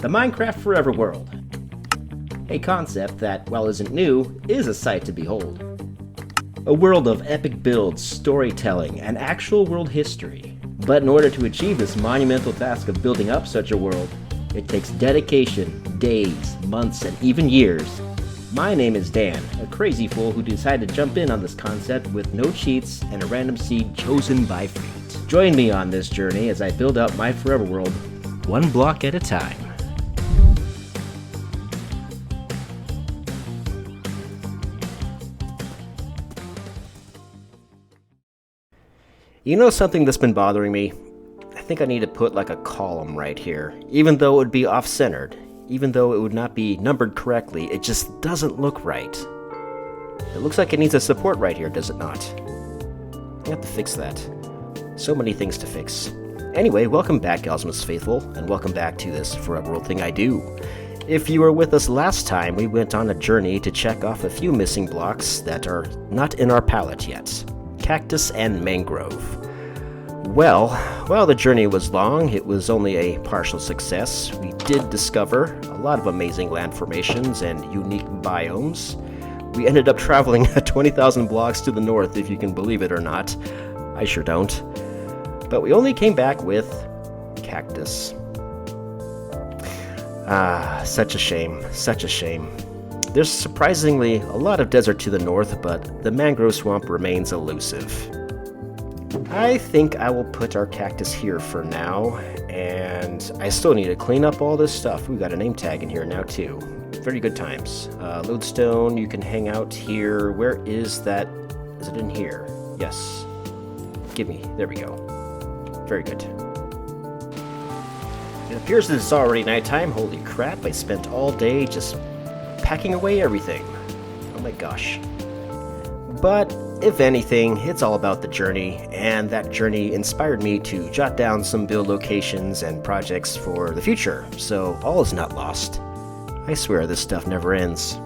the Minecraft Forever world. A concept that, while isn't new, is a sight to behold. A world of epic builds, storytelling, and actual world history. But in order to achieve this monumental task of building up such a world, it takes dedication, days, months, and even years. My name is Dan, a crazy fool who decided to jump in on this concept with no cheats and a random seed chosen by fate. Join me on this journey as I build up my forever world, one block at a time. You know something that's been bothering me? I think I need to put like a column right here, even though it would be off-centered. Even though it would not be numbered correctly, it just doesn't look right. It looks like it needs a support right here, does it not? I have to fix that. So many things to fix. Anyway, welcome back, Gosmus Faithful, and welcome back to this Forever World thing I do. If you were with us last time, we went on a journey to check off a few missing blocks that are not in our palette yet. Cactus and mangrove. Well, while the journey was long, it was only a partial success. We did discover a lot of amazing land formations and unique biomes. We ended up traveling 20,000 blocks to the north, if you can believe it or not. I sure don't. But we only came back with cactus. Such a shame, such a shame. There's surprisingly a lot of desert to the north, but the mangrove swamp remains elusive. I think I will put our cactus here for now, and I still need to clean up all this stuff. We've got a name tag in here now too. Very good times. Lodestone, you can hang out here. Where is that? Is it in here? Yes. Give me. There we go. Very good. It appears that it's already nighttime. Holy crap, I spent all day just packing away everything. Oh my gosh. But if anything, it's all about the journey, and that journey inspired me to jot down some build locations and projects for the future, so all is not lost. I swear this stuff never ends.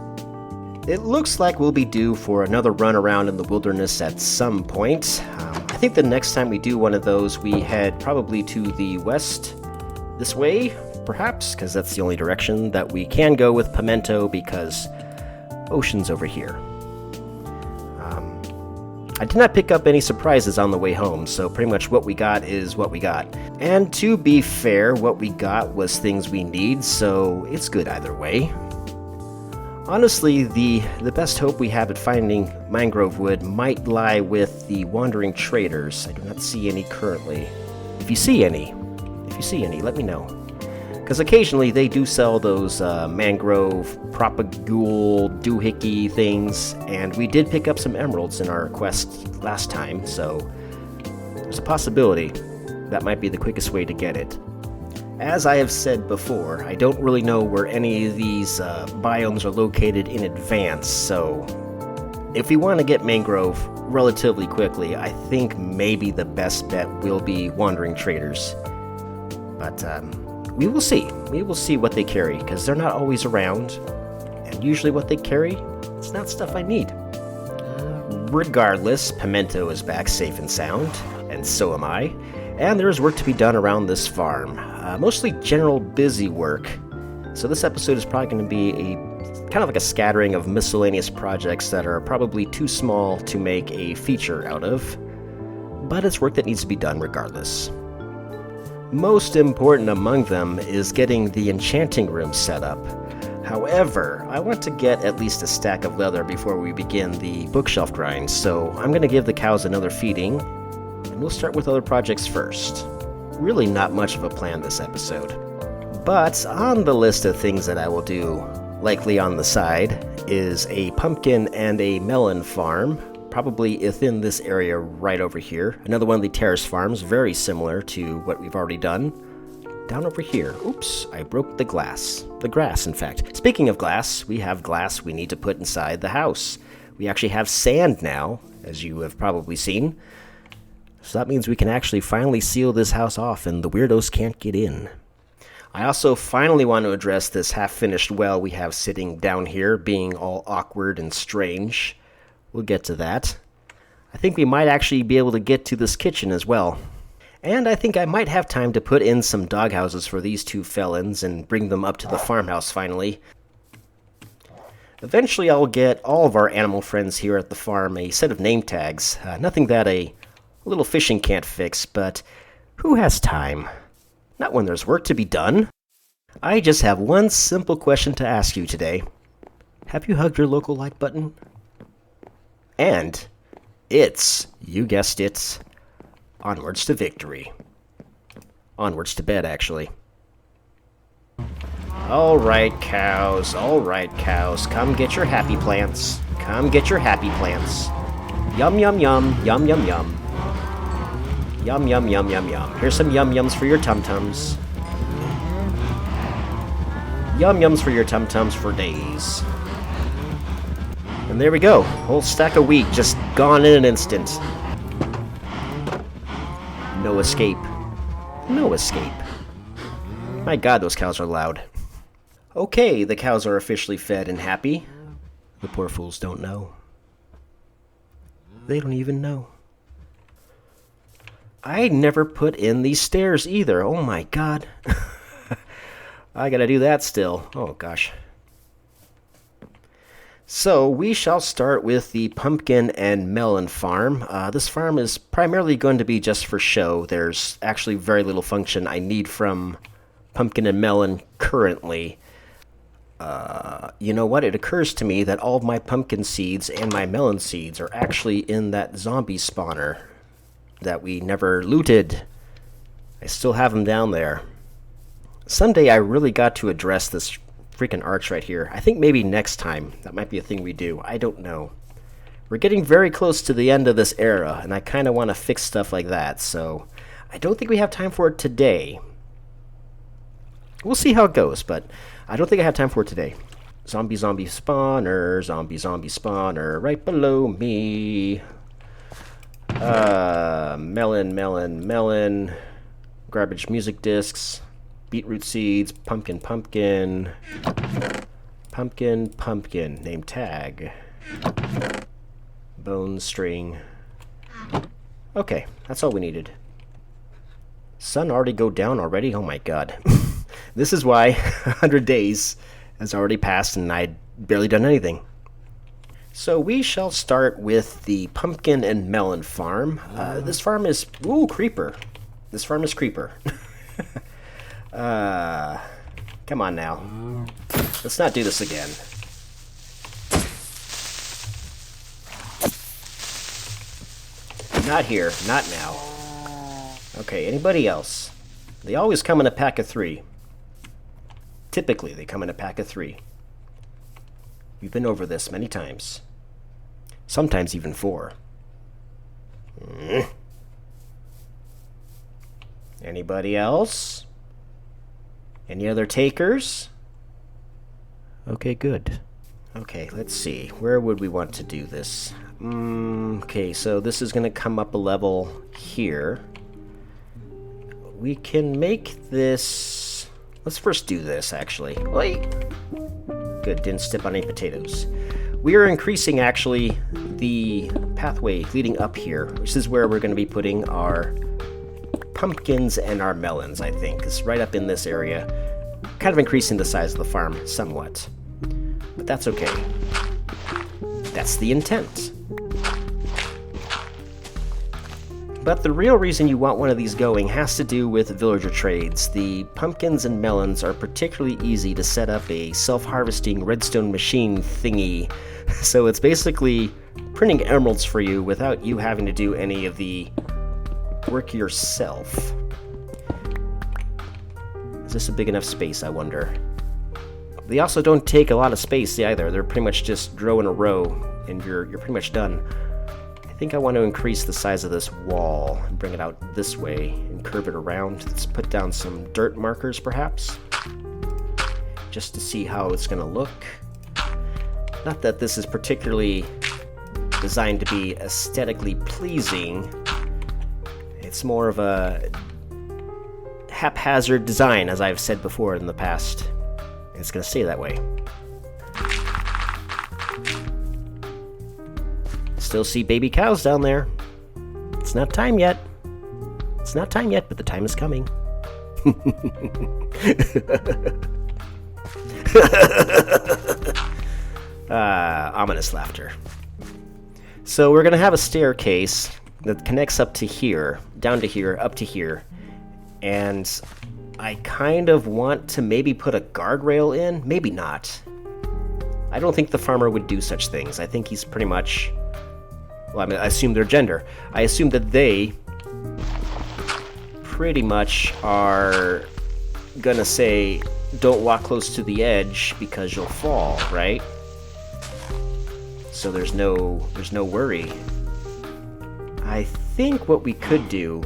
It looks like we'll be due for another run around in the wilderness at some point. I think the next time we do one of those, we head probably to the west, this way, perhaps, because that's the only direction that we can go with Pimento, because ocean's over here. I did not pick up any surprises on the way home, so pretty much what we got is what we got. And to be fair, what we got was things we need, so it's good either way. Honestly, the best hope we have at finding mangrove wood might lie with the wandering traders. I do not see any currently. If you see any, let me know. Because occasionally they do sell those mangrove propagule doohickey things, and we did pick up some emeralds in our quest last time, so there's a possibility that might be the quickest way to get it. As I have said before, I don't really know where any of these biomes are located in advance, so if we want to get mangrove relatively quickly, I think maybe the best bet will be wandering traders. But we will see. We will see what they carry, because they're not always around, and usually what they carry, it's not stuff I need. Regardless, Pimento is back safe and sound, and so am I, and there is work to be done around this farm. Mostly general busy work, so this episode is probably going to be kind of like a scattering of miscellaneous projects that are probably too small to make a feature out of, but it's work that needs to be done regardless. Most important among them is getting the enchanting room set up. However, I want to get at least a stack of leather before we begin the bookshelf grind, so I'm going to give the cows another feeding, and we'll start with other projects first. Really not much of a plan this episode. But on the list of things that I will do, likely on the side, is a pumpkin and a melon farm, probably within this area right over here. Another one of the terrace farms, very similar to what we've already done. Down over here. Oops, I broke the glass. The grass, in fact. Speaking of glass, we have glass we need to put inside the house. We actually have sand now, as you have probably seen. So that means we can actually finally seal this house off and the weirdos can't get in. I also finally want to address this half-finished well we have sitting down here, being all awkward and strange. We'll get to that. I think we might actually be able to get to this kitchen as well. And I think I might have time to put in some doghouses for these two felons and bring them up to the farmhouse finally. Eventually I'll get all of our animal friends here at the farm a set of name tags. Nothing that a little fishing can't fix, but who has time? Not when there's work to be done. I just have one simple question to ask you today. Have you hugged your local like button? And it's, you guessed it, onwards to victory. Onwards to bed, actually. Alright, cows, come get your happy plants. Come get your happy plants. Yum, yum, yum, yum, yum, yum. Yum, yum, yum, yum, yum. Here's some yum-yums for your tum-tums. Yum-yums for your tum-tums for days. And there we go. Whole stack of wheat just gone in an instant. No escape. No escape. My god, those cows are loud. Okay, the cows are officially fed and happy. The poor fools don't know. They don't even know. I never put in these stairs either. Oh my god. I gotta do that still. Oh gosh. So we shall start with the pumpkin and melon farm. This farm is primarily going to be just for show. There's actually very little function I need from pumpkin and melon currently. You know what? It occurs to me that all of my pumpkin seeds and my melon seeds are actually in that zombie spawner that we never looted. I still have them down there. Someday I really got to address this freaking arch right here. I think maybe next time. That might be a thing we do. I don't know. We're getting very close to the end of this era, and I kind of want to fix stuff like that, so I don't think we have time for it today. We'll see how it goes, but I don't think I have time for it today. Zombie spawner, zombie spawner, right below me. Melon. Garbage music discs. Beetroot seeds. Pumpkin. Name tag. Bone string. Okay, that's all we needed. Sun already go down already? Oh my god. This is why 100 days has already passed and I'd barely done anything. So we shall start with the pumpkin and melon farm. This farm is... Ooh, creeper. This farm is creeper. Come on now. Let's not do this again. Not here. Not now. Okay, anybody else? They always come in a pack of 3. Typically, they come in a pack of 3. We've been over this many times. Sometimes even 4. Anybody else? Any other takers? Okay, good. Okay, let's see. Where would we want to do this? Okay, so this is going to come up a level here. We can make this... Let's first do this, actually. Wait. Good, didn't step on any potatoes. We are increasing, actually, the pathway leading up here, which is where we're going to be putting our pumpkins and our melons, I think. It's right up in this area. Kind of increasing the size of the farm somewhat. But that's okay. That's the intent. But the real reason you want one of these going has to do with villager trades. The pumpkins and melons are particularly easy to set up a self-harvesting redstone machine thingy. So it's basically printing emeralds for you without you having to do any of the work yourself. Is this a big enough space, I wonder? They also don't take a lot of space either. They're pretty much just grow in a row, and you're pretty much done. I think I want to increase the size of this wall and bring it out this way and curve it around. Let's put down some dirt markers, perhaps, just to see how it's going to look. Not that this is particularly designed to be aesthetically pleasing. It's more of a haphazard design, as I've said before in the past. And it's going to stay that way. Still see baby cows down there. It's not time yet. It's not time yet, but the time is coming. Ominous laughter. So we're going to have a staircase that connects up to here, down to here, up to here. And I kind of want to maybe put a guardrail in. Maybe not. I don't think the farmer would do such things. I think he's pretty much... Well, I mean, I assume their gender. I assume that they pretty much are gonna say, don't walk close to the edge because you'll fall, right? So there's no worry. I think what we could do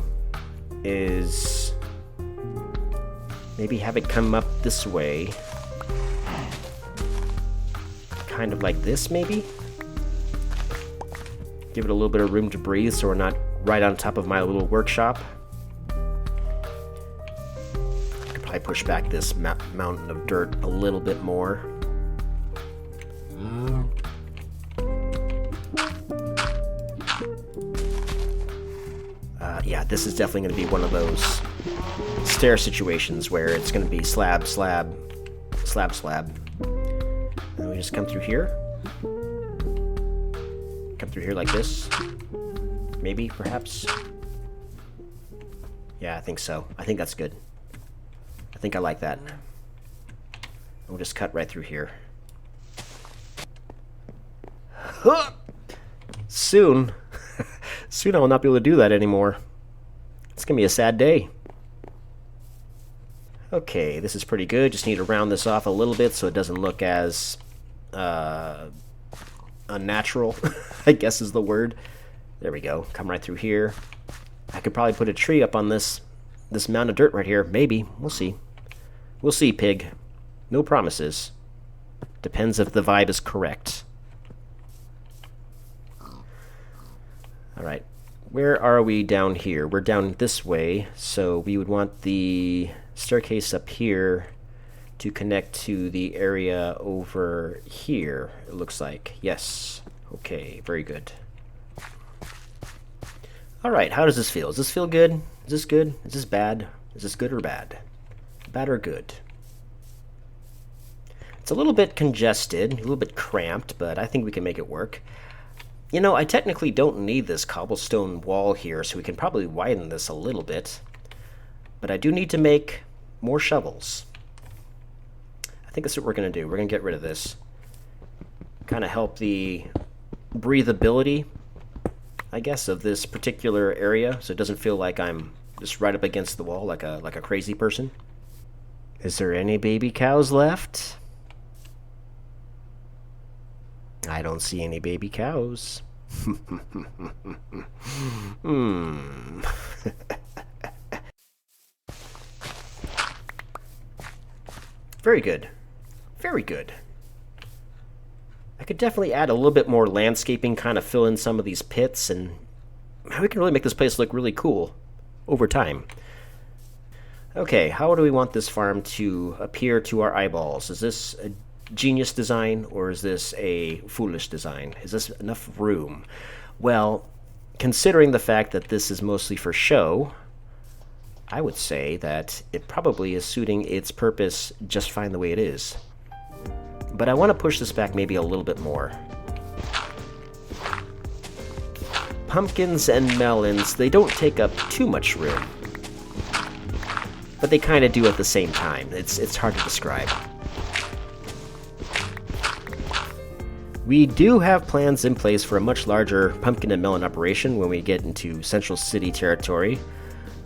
is maybe have it come up this way. Kind of like this, maybe? Give it a little bit of room to breathe so we're not right on top of my little workshop. I could probably push back this mountain of dirt a little bit more. Yeah, this is definitely going to be one of those stair situations where it's going to be slab, slab, slab, slab. And we just come through here. Come through here like this. Maybe, perhaps. Yeah, I think so. I think that's good. I think I like that. We'll just cut right through here. Soon. Soon I will not be able to do that anymore. It's going to be a sad day. Okay, this is pretty good. Just need to round this off a little bit so it doesn't look as unnatural, I guess is the word. There we go. Come right through here. I could probably put a tree up on this mound of dirt right here. Maybe. We'll see. We'll see, pig. No promises. Depends if the vibe is correct. Alright. Where are we down here? We're down this way, so we would want the staircase up here to connect to the area over here, it looks like. Yes. Okay, very good. Alright, how does this feel? Does this feel good? Is this good? Is this bad? Is this good or bad? Bad or good? It's a little bit congested, a little bit cramped, but I think we can make it work. You know, I technically don't need this cobblestone wall here, so we can probably widen this a little bit. But I do need to make more shovels. I think that's what we're going to do. We're going to get rid of this. Kind of help the breathability, I guess, of this particular area, so it doesn't feel like I'm just right up against the wall like a crazy person. Is there any baby cows left? I don't see any baby cows. Very good. Very good. I could definitely add a little bit more landscaping, kind of fill in some of these pits, and we can really make this place look really cool over time. Okay, how do we want this farm to appear to our eyeballs? Is this a genius design, or is this a foolish design? Is this enough room? Well, considering the fact that this is mostly for show, I would say that it probably is suiting its purpose just fine the way it is. But I want to push this back maybe a little bit more. Pumpkins and melons, they don't take up too much room, but they kind of do at the same time. It's hard to describe. We do have plans in place for a much larger pumpkin and melon operation when we get into Central City territory,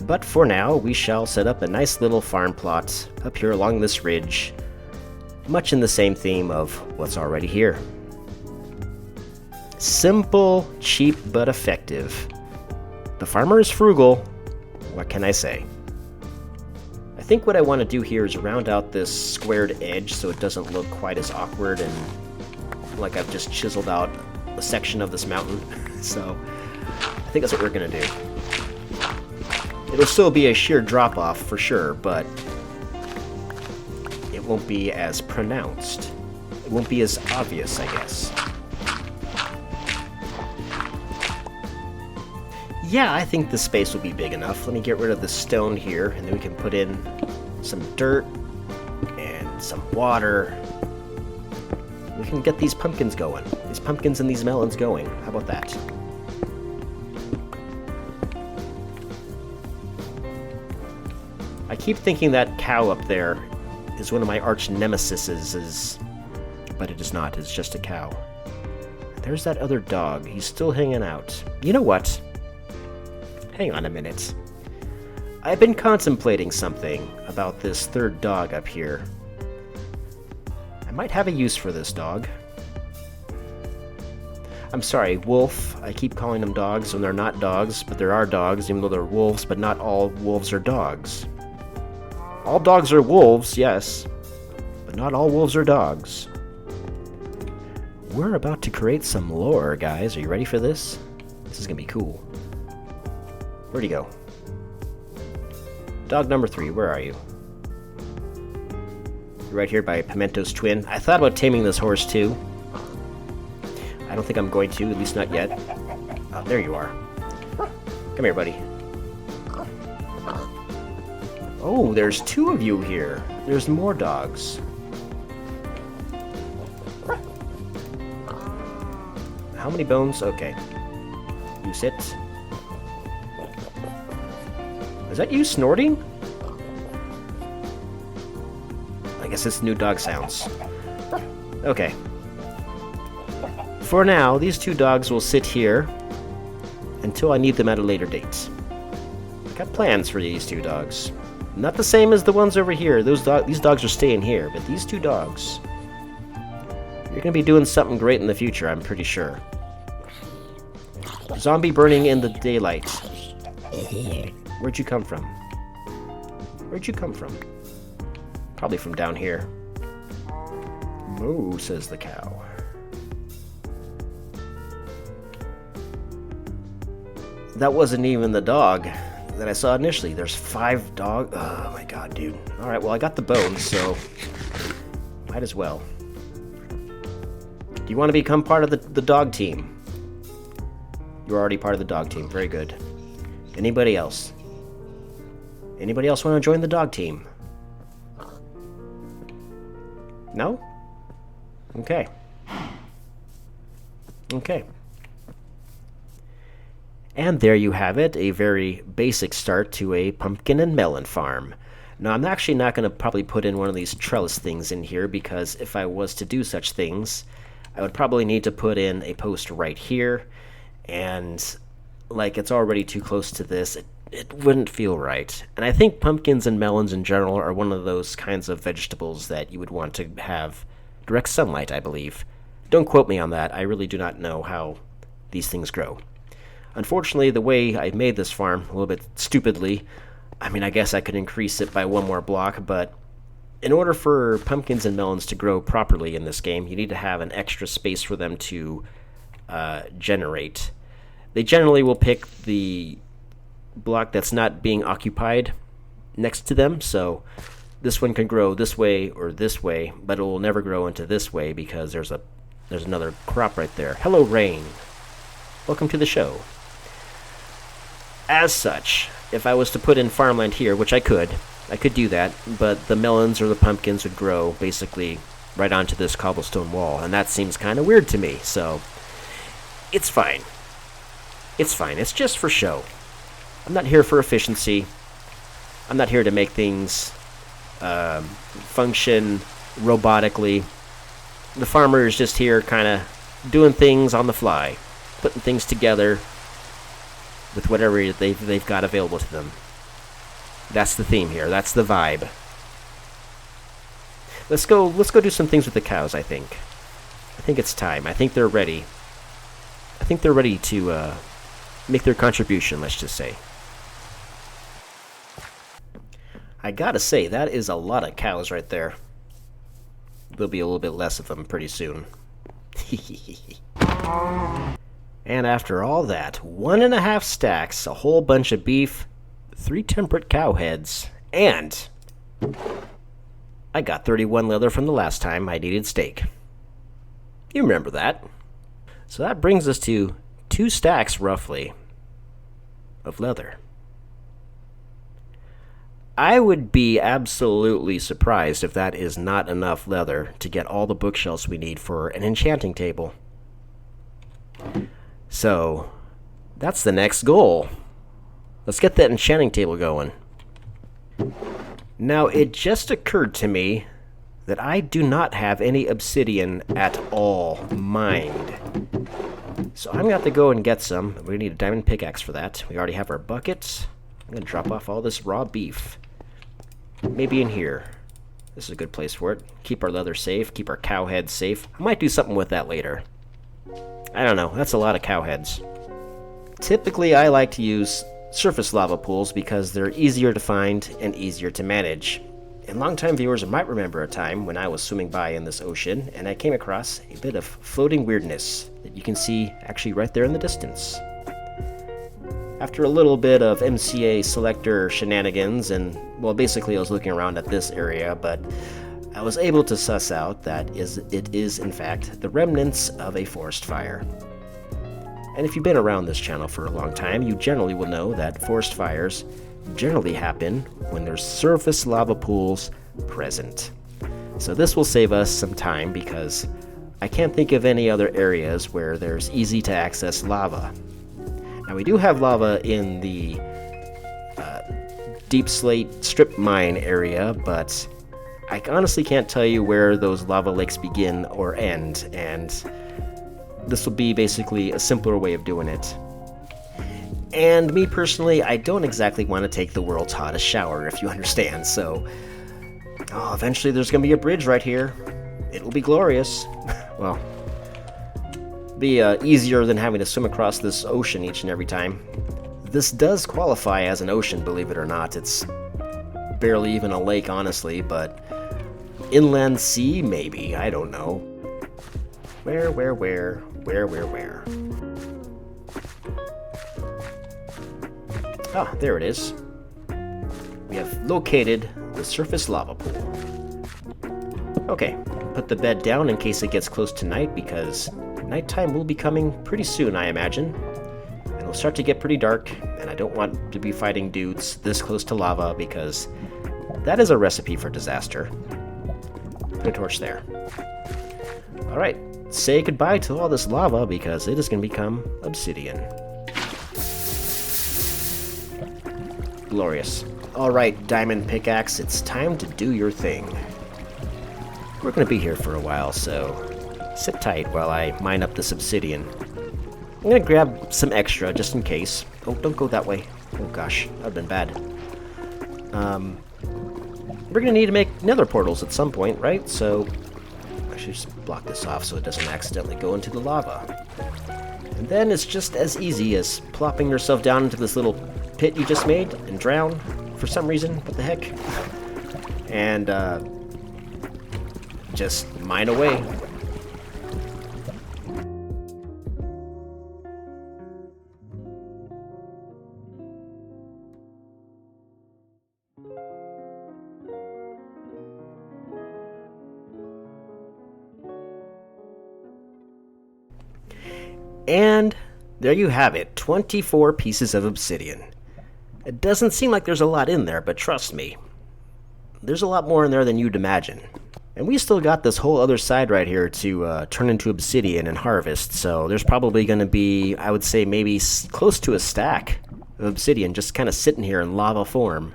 but for now we shall set up a nice little farm plot up here along this ridge, much in the same theme of what's already here. Simple, cheap, but effective. The farmer is frugal. What can I say? I think what I want to do here is round out this squared edge so it doesn't look quite as awkward and like I've just chiseled out a section of this mountain. So I think that's what we're going to do. It'll still be a sheer drop-off for sure, but it won't be as pronounced. It won't be as obvious, I guess. Yeah, I think this space will be big enough. Let me get rid of the stone here, and then we can put in some dirt and some water. We can get these pumpkins going. These pumpkins and these melons going. How about that? I keep thinking that cow up there is one of my arch nemesises, but it is not. It's just a cow. There's that other dog. He's still hanging out. You know what? Hang on a minute. I've been contemplating something about this third dog up here. I might have a use for this dog. I'm sorry, wolf. I keep calling them dogs when they're not dogs, but there are dogs, even though they're wolves, but not all wolves are dogs. All dogs are wolves, yes, but not all wolves are dogs. We're about to create some lore, guys. Are you ready for this? This is gonna be cool. Where'd he go? Dog number 3, where are you? You're right here by Pimento's twin. I thought about taming this horse too. I don't think I'm going to, at least not yet. Oh, there you are. Come here, buddy. Oh, there's 2 of you here. There's more dogs. How many bones? Okay. You sit. Is that you snorting? I guess it's new dog sounds. Okay. For now, these 2 dogs will sit here until I need them at a later date. I've got plans for these 2 dogs. Not the same as the ones over here. These dogs are staying here, but these 2 dogs, you're gonna be doing something great in the future, I'm pretty sure. Zombie burning in the daylight. Where'd you come from? Where'd you come from? Probably from down here. Moo, says the cow. That wasn't even the dog that I saw initially. There's 5 dogs. Oh my god, dude. Alright, well, I got the bones, so might as well. Do you want to become part of the dog team? You're already part of the dog team. Very good. Anybody else? Anybody else want to join the dog team? No? Okay. Okay. And there you have it, a very basic start to a pumpkin and melon farm. Now, I'm actually not going to probably put in one of these trellis things in here, because if I was to do such things, I would probably need to put in a post right here, and like it's already too close to this, it wouldn't feel right. And I think pumpkins and melons in general are one of those kinds of vegetables that you would want to have direct sunlight, I believe. Don't quote me on that. I really do not know how these things grow. Unfortunately, the way I made this farm, a little bit stupidly, I mean, I guess I could increase it by 1 more block, but in order for pumpkins and melons to grow properly in this game, you need to have an extra space for them to generate. They generally will pick the block that's not being occupied next to them, so this one can grow this way or this way, but it will never grow into this way because there's another crop right there. Hello, rain. Welcome to the show. As such, if I was to put in farmland here, which I could do that, but the melons or the pumpkins would grow basically right onto this cobblestone wall, and that seems kind of weird to me, so it's fine. It's fine. It's just for show. I'm not here for efficiency. I'm not here to make things function robotically. The farmer is just here kind of doing things on the fly, putting things together with whatever they've got available to them. That's the theme here. That's the vibe. Let's go do some things with the cows, I think. I think it's time. I think they're ready. I think they're ready to make their contribution, let's just say. I gotta say, that is a lot of cows right there. There'll be a little bit less of them pretty soon. And after all that, 1.5 stacks, a whole bunch of beef, 3 temperate cow heads, and I got 31 leather from the last time I needed steak. You remember that. So that brings us to 2 stacks, roughly. of leather. I would be absolutely surprised if that is not enough leather to get all the bookshelves we need for an enchanting table. So, that's the next goal. Let's get that enchanting table going. Now, it just occurred to me that I do not have any obsidian at all mined. So I'm going to have to go and get some. We're going to need a diamond pickaxe for that. We already have our buckets. I'm going to drop off all this raw beef. Maybe in here. This is a good place for it. Keep our leather safe. Keep our cow heads safe. I might do something with that later. I don't know. That's a lot of cow heads. Typically, I like to use surface lava pools because they're easier to find and easier to manage. And longtime viewers might remember a time when I was swimming by in this ocean and I came across a bit of floating weirdness that you can see actually right there in the distance. After a little bit of MCA selector shenanigans and, well, basically I was looking around at this area, but I was able to suss out that it is in fact the remnants of a forest fire. And if you've been around this channel for a long time, you generally will know that forest fires generally happen when there's surface lava pools present. So this will save us some time because I can't think of any other areas where there's easy to access lava. Now we do have lava in the deep slate strip mine area, but I honestly can't tell you where those lava lakes begin or end, and this will be basically a simpler way of doing it. And me personally, I don't exactly want to take the world's hottest shower, if you understand, so eventually there's going to be a bridge right here. It will be glorious. Well, be easier than having to swim across this ocean each and every time. This does qualify as an ocean, believe it or not. It's barely even a lake, honestly, but inland sea, maybe. I don't know. Where? Ah, there it is. We have located the surface lava pool. Okay, put the bed down in case it gets close to night, because nighttime will be coming pretty soon, I imagine. And it'll start to get pretty dark, and I don't want to be fighting dudes this close to lava, because that is a recipe for disaster. Put a torch there. Alright, say goodbye to all this lava, because it is going to become obsidian. Glorious. Alright, diamond pickaxe, it's time to do your thing. We're going to be here for a while, so sit tight while I mine up this obsidian. I'm going to grab some extra just in case. Oh, don't go that way. Oh gosh, that would have been bad. We're going to need to make nether portals at some point, right? So I should just block this off so it doesn't accidentally go into the lava. And then it's just as easy as plopping yourself down into this little pit you just made and drown for some reason. What the heck? And just mine away. And there you have it, 24 pieces of obsidian. It doesn't seem like there's a lot in there, but trust me, there's a lot more in there than you'd imagine. And we still got this whole other side right here to turn into obsidian and harvest, so there's probably going to be, I would say, maybe close to a stack of obsidian just kind of sitting here in lava form.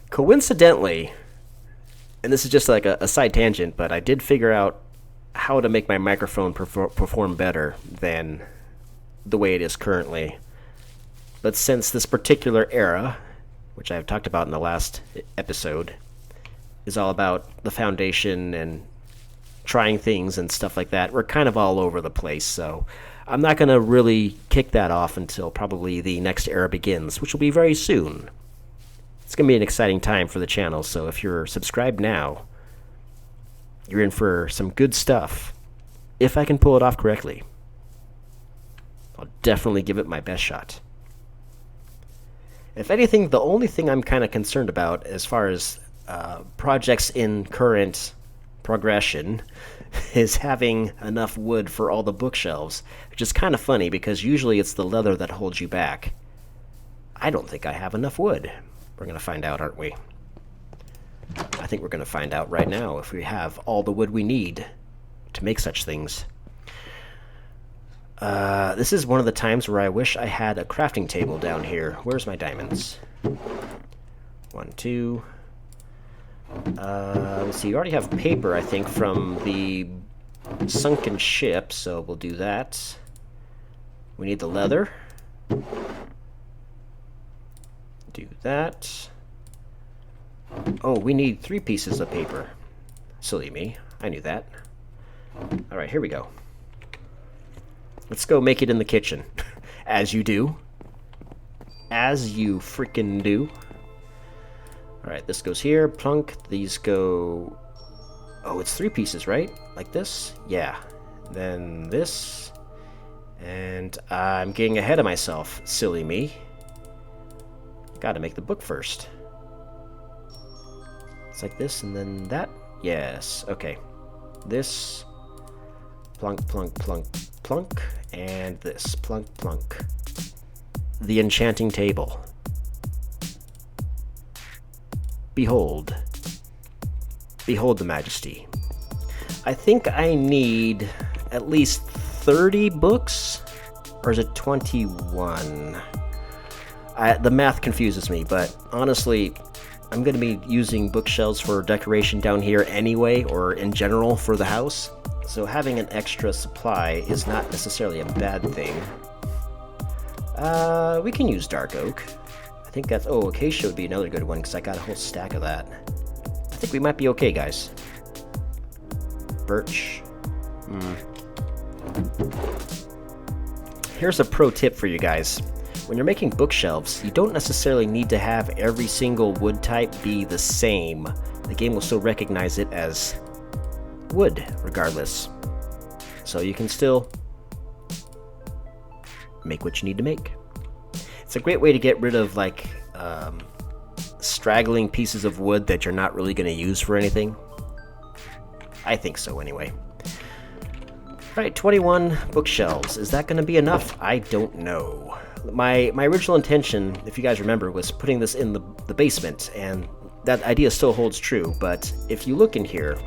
Coincidentally, and this is just like a side tangent, but I did figure out how to make my microphone perform better than the way it is currently. But since this particular era, which I've talked about in the last episode, is all about the foundation and trying things and stuff like that, we're kind of all over the place, so I'm not going to really kick that off until probably the next era begins, which will be very soon. It's going to be an exciting time for the channel, so if you're subscribed now, you're in for some good stuff, if I can pull it off correctly. I'll definitely give it my best shot. If anything, the only thing I'm kind of concerned about as far as projects in current progression is having enough wood for all the bookshelves, which is kind of funny because usually it's the leather that holds you back. I don't think I have enough wood. We're going to find out, aren't we? I think we're going to find out right now if we have all the wood we need to make such things. This is one of the times where I wish I had a crafting table down here. Where's my diamonds? 1, 2. Let's see, you already have paper, I think, from the sunken ship, so we'll do that. We need the leather. Do that. Oh, we need 3 pieces of paper. Silly me. I knew that. Alright, here we go. Let's go make it in the kitchen. As you do. As you freaking do. Alright, this goes here. Plunk. These go... Oh, it's 3 pieces, right? Like this? Yeah. Then this. And I'm getting ahead of myself. Silly me. Gotta make the book first. It's like this and then that. Yes. Okay. This. Plunk, plunk, plunk, plunk. And this. Plunk, plunk. The enchanting table. Behold. Behold the majesty. I think I need at least 30 books. Or is it 21? The math confuses me, but honestly, I'm going to be using bookshelves for decoration down here anyway, or in general for the house. So having an extra supply is not necessarily a bad thing. We can use dark oak. I think that's... Oh, acacia would be another good one, because I got a whole stack of that. I think we might be okay, guys. Birch. Here's a pro tip for you guys. When you're making bookshelves, you don't necessarily need to have every single wood type be the same. The game will still recognize it as wood, regardless. So you can still make what you need to make. It's a great way to get rid of, like, straggling pieces of wood that you're not really going to use for anything. I think so, anyway. Alright, 21 bookshelves. Is that going to be enough? I don't know. My original intention, if you guys remember, was putting this in the basement, and that idea still holds true, but if you look in here,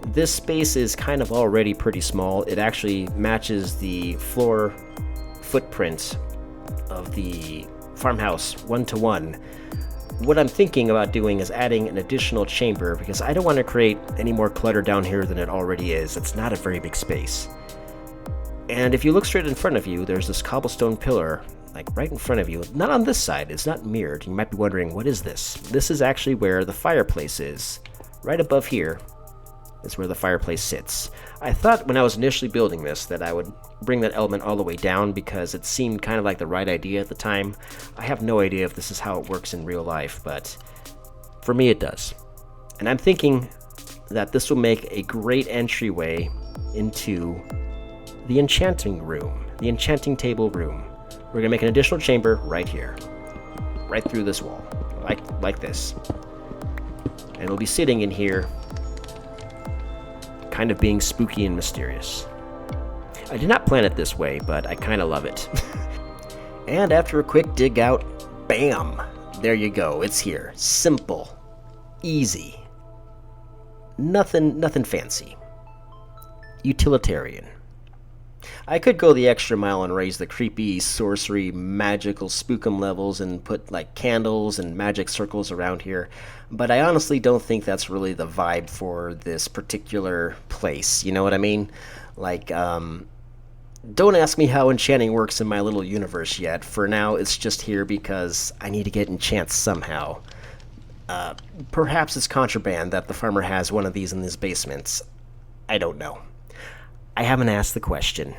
this space is kind of already pretty small. It actually matches the floor footprint of the farmhouse 1-to-1. What I'm thinking about doing is adding an additional chamber, because I don't want to create any more clutter down here than it already is. It's not a very big space. And if you look straight in front of you, there's this cobblestone pillar, like right in front of you. Not on this side, it's not mirrored. You might be wondering, what is this? This is actually where the fireplace is. Right above here is where the fireplace sits. I thought when I was initially building this that I would bring that element all the way down because it seemed kind of like the right idea at the time. I have no idea if this is how it works in real life, but for me it does. And I'm thinking that this will make a great entryway into the enchanting room, the enchanting table room. We're gonna make an additional chamber right here, right through this wall, like this. And it'll be sitting in here, kind of being spooky and mysterious. I did not plan it this way, but I kind of love it. And after a quick dig out, bam! There you go, it's here. Simple. Easy. Nothing fancy. Utilitarian. I could go the extra mile and raise the creepy, sorcery, magical spookum levels and put like candles and magic circles around here, but I honestly don't think that's really the vibe for this particular place, you know what I mean? Like, don't ask me how enchanting works in my little universe yet. For now, it's just here because I need to get enchants somehow. Perhaps it's contraband that the farmer has one of these in his basements. I don't know. I haven't asked the question.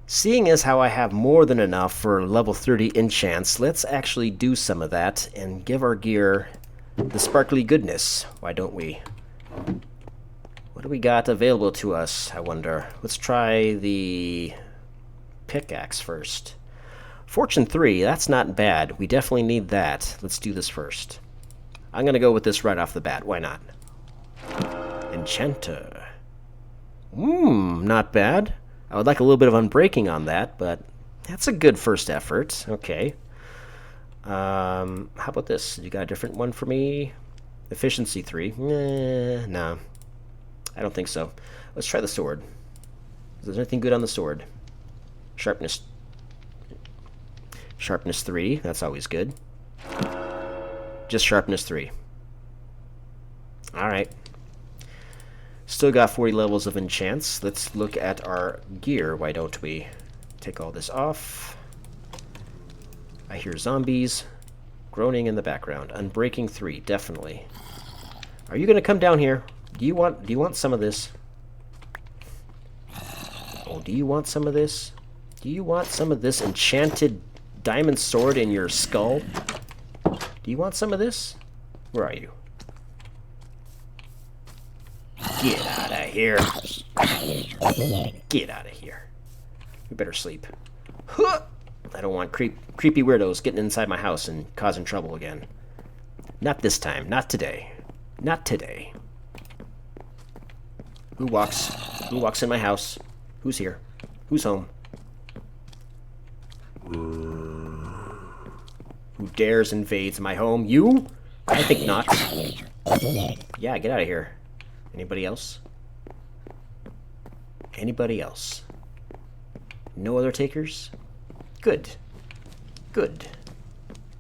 Seeing as how I have more than enough for level 30 enchants, let's actually do some of that and give our gear the sparkly goodness. Why don't we? What do we got available to us, I wonder? Let's try the pickaxe first. Fortune 3, that's not bad. We definitely need that. Let's do this first. I'm going to go with this right off the bat. Why not? Enchanter. Not bad. I would like a little bit of unbreaking on that, but that's a good first effort. Okay. How about this? You got a different one for me? Efficiency 3. Nah. I don't think so. Let's try the sword. Is there anything good on the sword? Sharpness 3. That's always good. Just sharpness 3. Alright. Still got 40 levels of enchants. Let's look at our gear, why don't we? Take all this off. I hear zombies groaning in the background. Unbreaking 3, definitely. Are you gonna come down here? Do you want some of this? Oh, do you want some of this? Do you want some of this enchanted diamond sword in your skull? Do you want some of this? Where are you? Get out of here. Get out of here. You better sleep. Huh! I don't want creepy weirdos getting inside my house and causing trouble again. Not this time. Not today. Not today. Who walks in my house? Who's here? Who's home? Who dares invades my home? You? I think not. Yeah, get out of here. Anybody else? Anybody else? No other takers? Good. Good.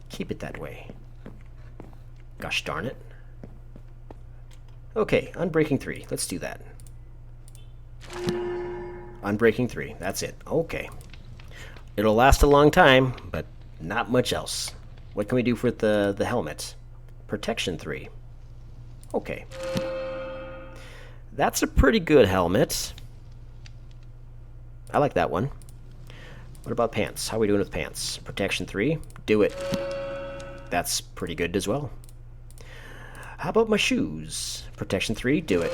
Keep it that way. Gosh darn it. Okay, Unbreaking 3. Let's do that. Unbreaking 3. That's it. Okay. It'll last a long time, but not much else. What can we do with the helmet? Protection 3. Okay. That's a pretty good helmet. I like that one. What about pants? How are we doing with pants? Protection 3. Do it. That's pretty good as well. How about my shoes? Protection 3. Do it.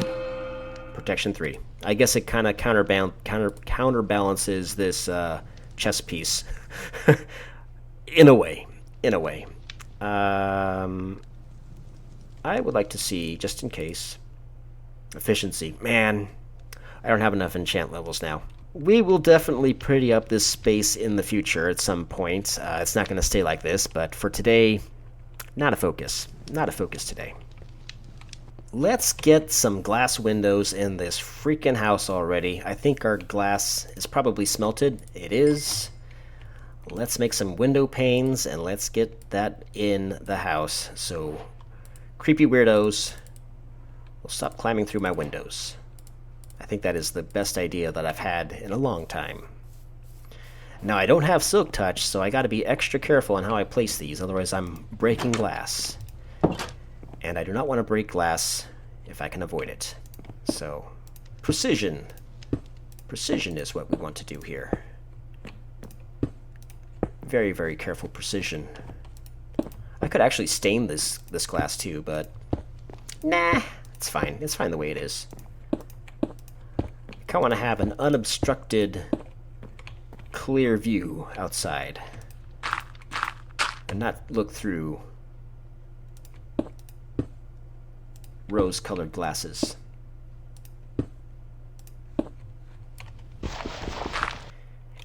Protection 3. I guess it kind of counterbalances this chest piece. In a way. In a way. I would like to see, just in case, efficiency. Man, I don't have enough enchant levels now. We will definitely pretty up this space in the future at some point. It's not going to stay like this, but for today, not a focus. Not a focus today. Let's get some glass windows in this freaking house already. I think our glass is probably smelted. It is. Let's make some window panes and let's get that in the house. So creepy weirdos will stop climbing through my windows. I think that is the best idea that I've had in a long time. Now I don't have silk touch, so I got to be extra careful on how I place these, otherwise I'm breaking glass. And I do not want to break glass if I can avoid it. So, precision. Precision is what we want to do here. Very, very careful precision. I could actually stain this glass too, but nah, it's fine. It's fine the way it is. I kind of want to have an unobstructed, clear view outside, and not look through rose-colored glasses.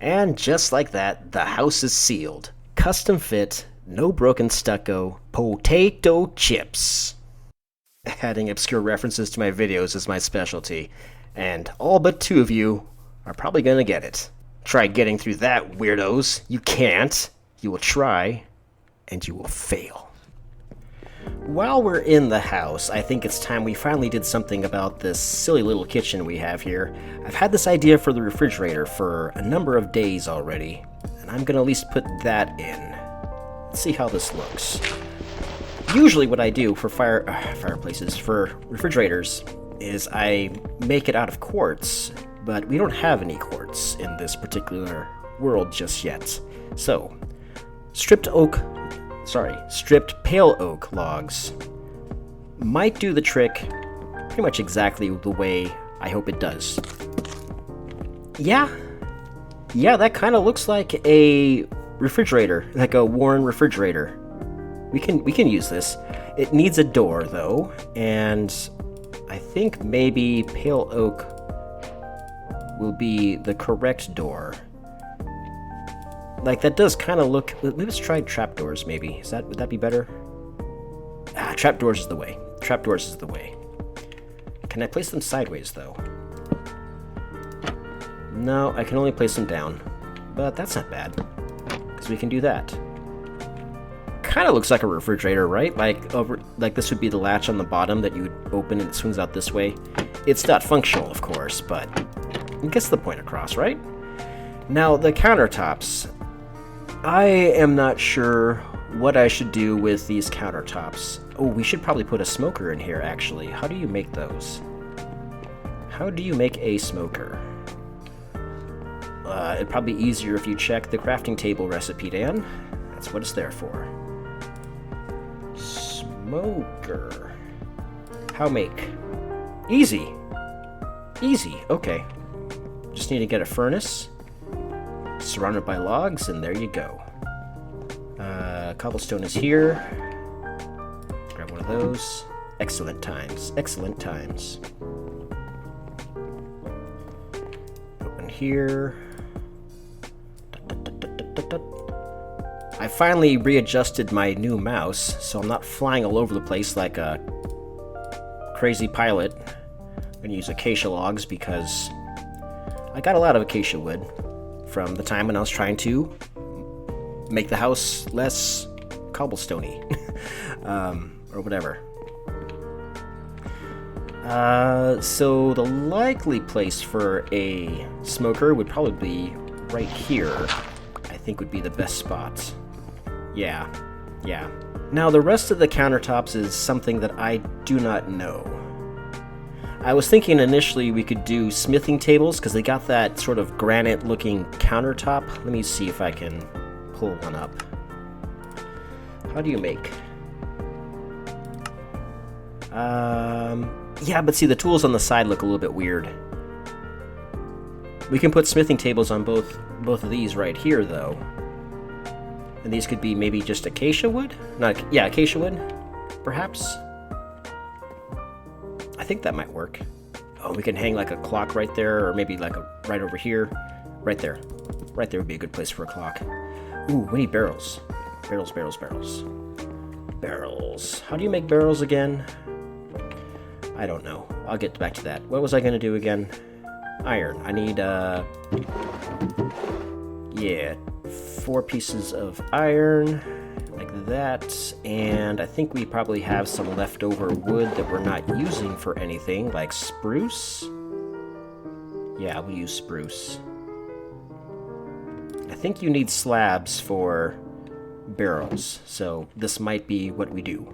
And just like that, the house is sealed. Custom fit, no broken stucco, potato chips. Adding obscure references to my videos is my specialty, and all but 2 of you are probably gonna get it. Try getting through that, weirdos. You can't. You will try, and you will fail. While we're in the house, I think it's time we finally did something about this silly little kitchen we have here. I've had this idea for the refrigerator for a number of days already, and I'm gonna at least put that in. Let's see how this looks. Usually what I do for fireplaces, for refrigerators, is I make it out of quartz, but we don't have any quartz in this particular world just yet. So, stripped pale oak logs might do the trick pretty much exactly the way I hope it does. Yeah, that kind of looks like a refrigerator, like a worn refrigerator. We can use this. It needs a door though, and I think maybe pale oak will be the correct door. Like, that does kind of look... Let's try trapdoors, maybe. Would that be better? Ah, trapdoors is the way. Trapdoors is the way. Can I place them sideways, though? No, I can only place them down. But that's not bad, because we can do that. Kind of looks like a refrigerator, right? Like this would be the latch on the bottom that you would open and it swings out this way. It's not functional, of course, but it gets the point across, right? Now, the countertops. I am not sure what I should do with these countertops. Oh, we should probably put a smoker in here, actually. How do you make those? How do you make a smoker? It'd probably be easier if you check the crafting table recipe, Dan. That's what it's there for. Smoker. How make? Easy. Easy, okay. Just need to get a furnace, surrounded by logs, and there you go. Cobblestone is here. Grab one of those. Excellent times. Excellent times. Open here. I finally readjusted my new mouse, so I'm not flying all over the place like a crazy pilot. I'm going to use acacia logs because I got a lot of acacia wood from the time when I was trying to make the house less cobblestoney, or whatever. So the likely place for a smoker would probably be right here. I think would be the best spot. Yeah. Now the rest of the countertops is something that I do not know. I was thinking initially we could do smithing tables because they got that sort of granite-looking countertop. Let me see if I can pull one up. How do you make? Yeah, but see, the tools on the side look a little bit weird. We can put smithing tables on both of these right here, though. And these could be maybe just acacia wood? Acacia wood, perhaps? I think that might work. Oh, we can hang like a clock right there, or maybe like right over here. Right there. Right there would be a good place for a clock. Ooh, we need barrels. Barrels. Barrels. How do you make barrels again? I don't know. I'll get back to that. What was I going to do again? Iron. I need, 4 pieces of iron, like that, and I think we probably have some leftover wood that we're not using for anything, like spruce. Yeah, we'll use spruce. I think you need slabs for barrels, so this might be what we do.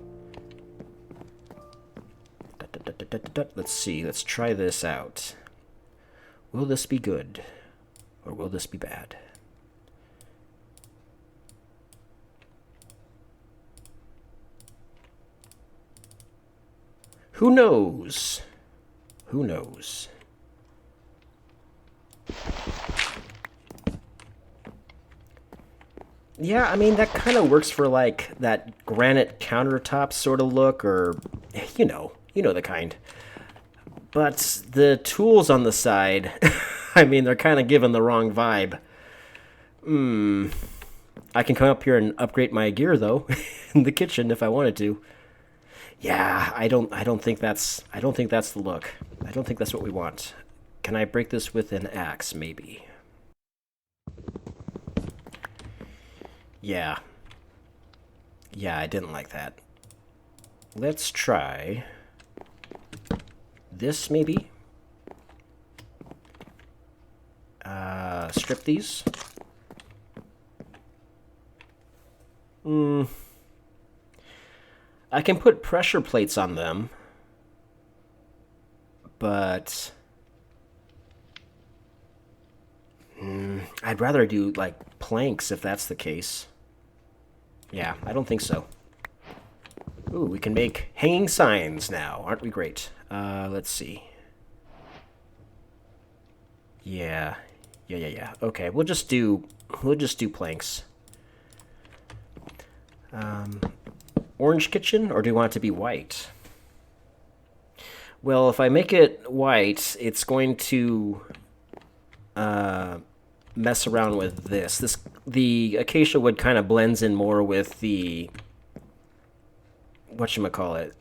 Let's see, let's try this out. Will this be good, or will this be bad? Who knows? Who knows? Yeah, I mean, that kind of works for, like, that granite countertop sort of look, or, you know the kind. But the tools on the side, I mean, they're kind of giving the wrong vibe. I can come up here and upgrade my gear, though, in the kitchen if I wanted to. Yeah, I don't think that's the look. I don't think that's what we want. Can I break this with an axe, maybe? Yeah. Yeah, I didn't like that. Let's try this, maybe. Strip these. I can put pressure plates on them, but I'd rather do, like, planks if that's the case. Yeah, I don't think so. Ooh, we can make hanging signs now. Aren't we great? Let's see. Yeah. Okay, we'll just do planks. Orange kitchen, or do you want it to be white? Well, if I make it white, it's going to mess around with this. The acacia wood kind of blends in more with the whatchamacallit,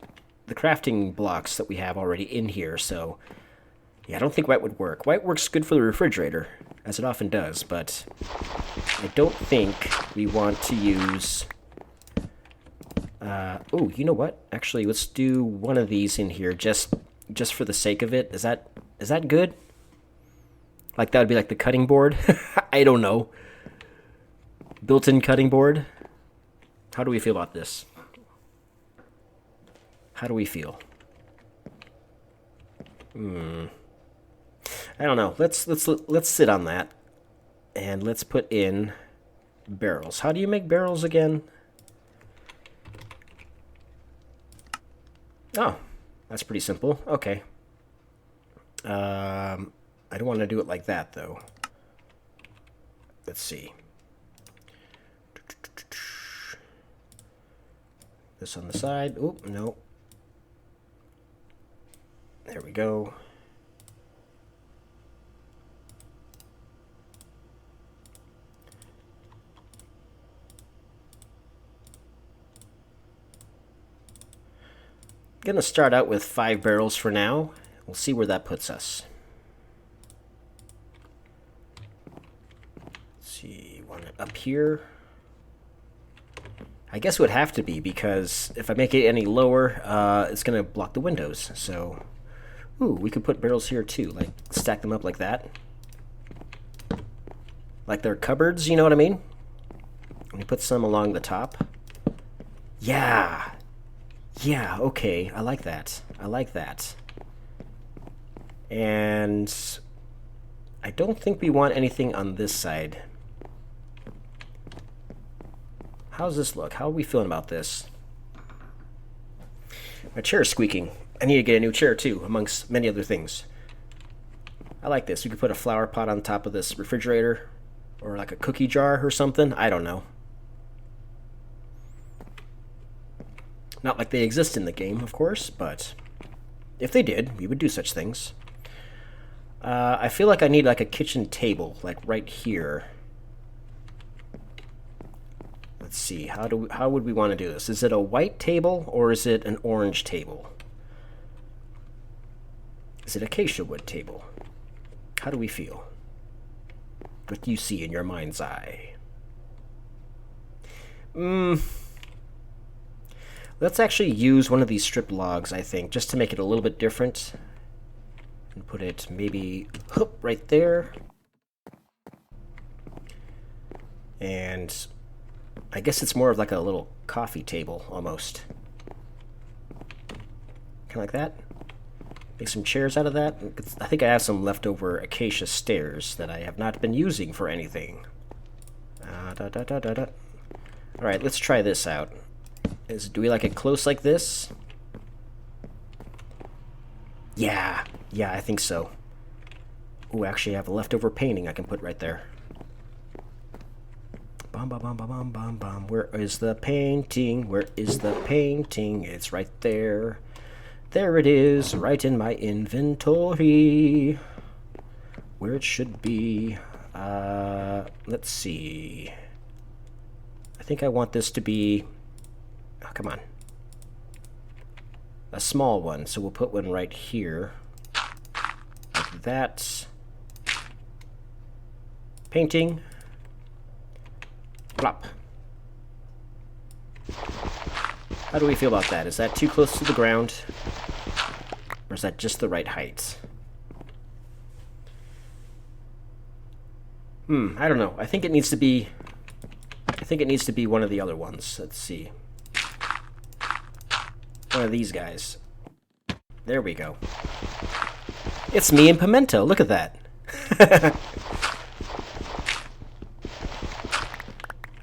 the crafting blocks that we have already in here, so yeah, I don't think white would work. White works good for the refrigerator, as it often does, but I don't think we want to use... oh, you know what? Actually, let's do one of these in here just for the sake of it. Is that good? Like, that would be like the cutting board? I don't know. Built-in cutting board? How do we feel about this? How do we feel? I don't know. Let's sit on that, and let's put in barrels. How do you make barrels again? Oh, that's pretty simple. Okay. I don't want to do it like that, though. Let's see. This on the side. Oh, no. There we go. I'm gonna start out with 5 barrels for now. We'll see where that puts us. Let's see, one up here. I guess it would have to be, because if I make it any lower, it's gonna block the windows. So, ooh, we could put barrels here too, like stack them up like that. Like they're cupboards, you know what I mean? And we put some along the top. Yeah! Yeah, okay, I like that. I like that. And I don't think we want anything on this side. How's this look? How are we feeling about this? My chair's squeaking. I need to get a new chair too, amongst many other things. I like this. We could put a flower pot on top of this refrigerator, or like a cookie jar or something. I don't know. Not like they exist in the game, of course, but if they did, we would do such things. I feel like I need like a kitchen table, like right here. Let's see, how would we want to do this? Is it a white table or is it an orange table? Is it acacia wood table? How do we feel? What do you see in your mind's eye? Let's actually use one of these stripped logs, I think, just to make it a little bit different. And put it maybe right there. And I guess it's more of like a little coffee table, almost. Kind of like that. Make some chairs out of that. I think I have some leftover acacia stairs that I have not been using for anything. Alright, let's try this out. Do we like it close like this? Yeah, I think so. Ooh, actually I have a leftover painting I can put right there. Bum, bum, bum, bum, bum, bum, bum. Where is the painting? Where is the painting? It's right there. There it is, right in my inventory. Where it should be. Let's see. I think I want this to be... Oh, come on. A small one, so we'll put one right here. Like that. Painting. Plop. How do we feel about that? Is that too close to the ground? Or is that just the right height? I don't know. I think it needs to be... one of the other ones. Let's see. One of these guys. There we go. It's me and Pimento. Look at that.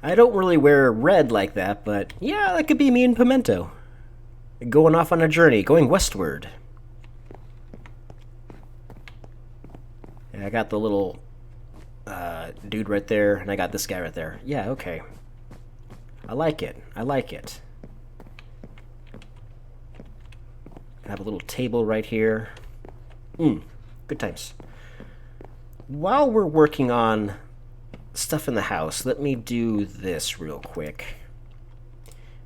I don't really wear red like that, but yeah, that could be me and Pimento. Going off on a journey, going westward. And I got the little dude right there, and I got this guy right there. Yeah, okay. I like it. I like it. I have a little table right here. Good times. While we're working on stuff in the house, let me do this real quick.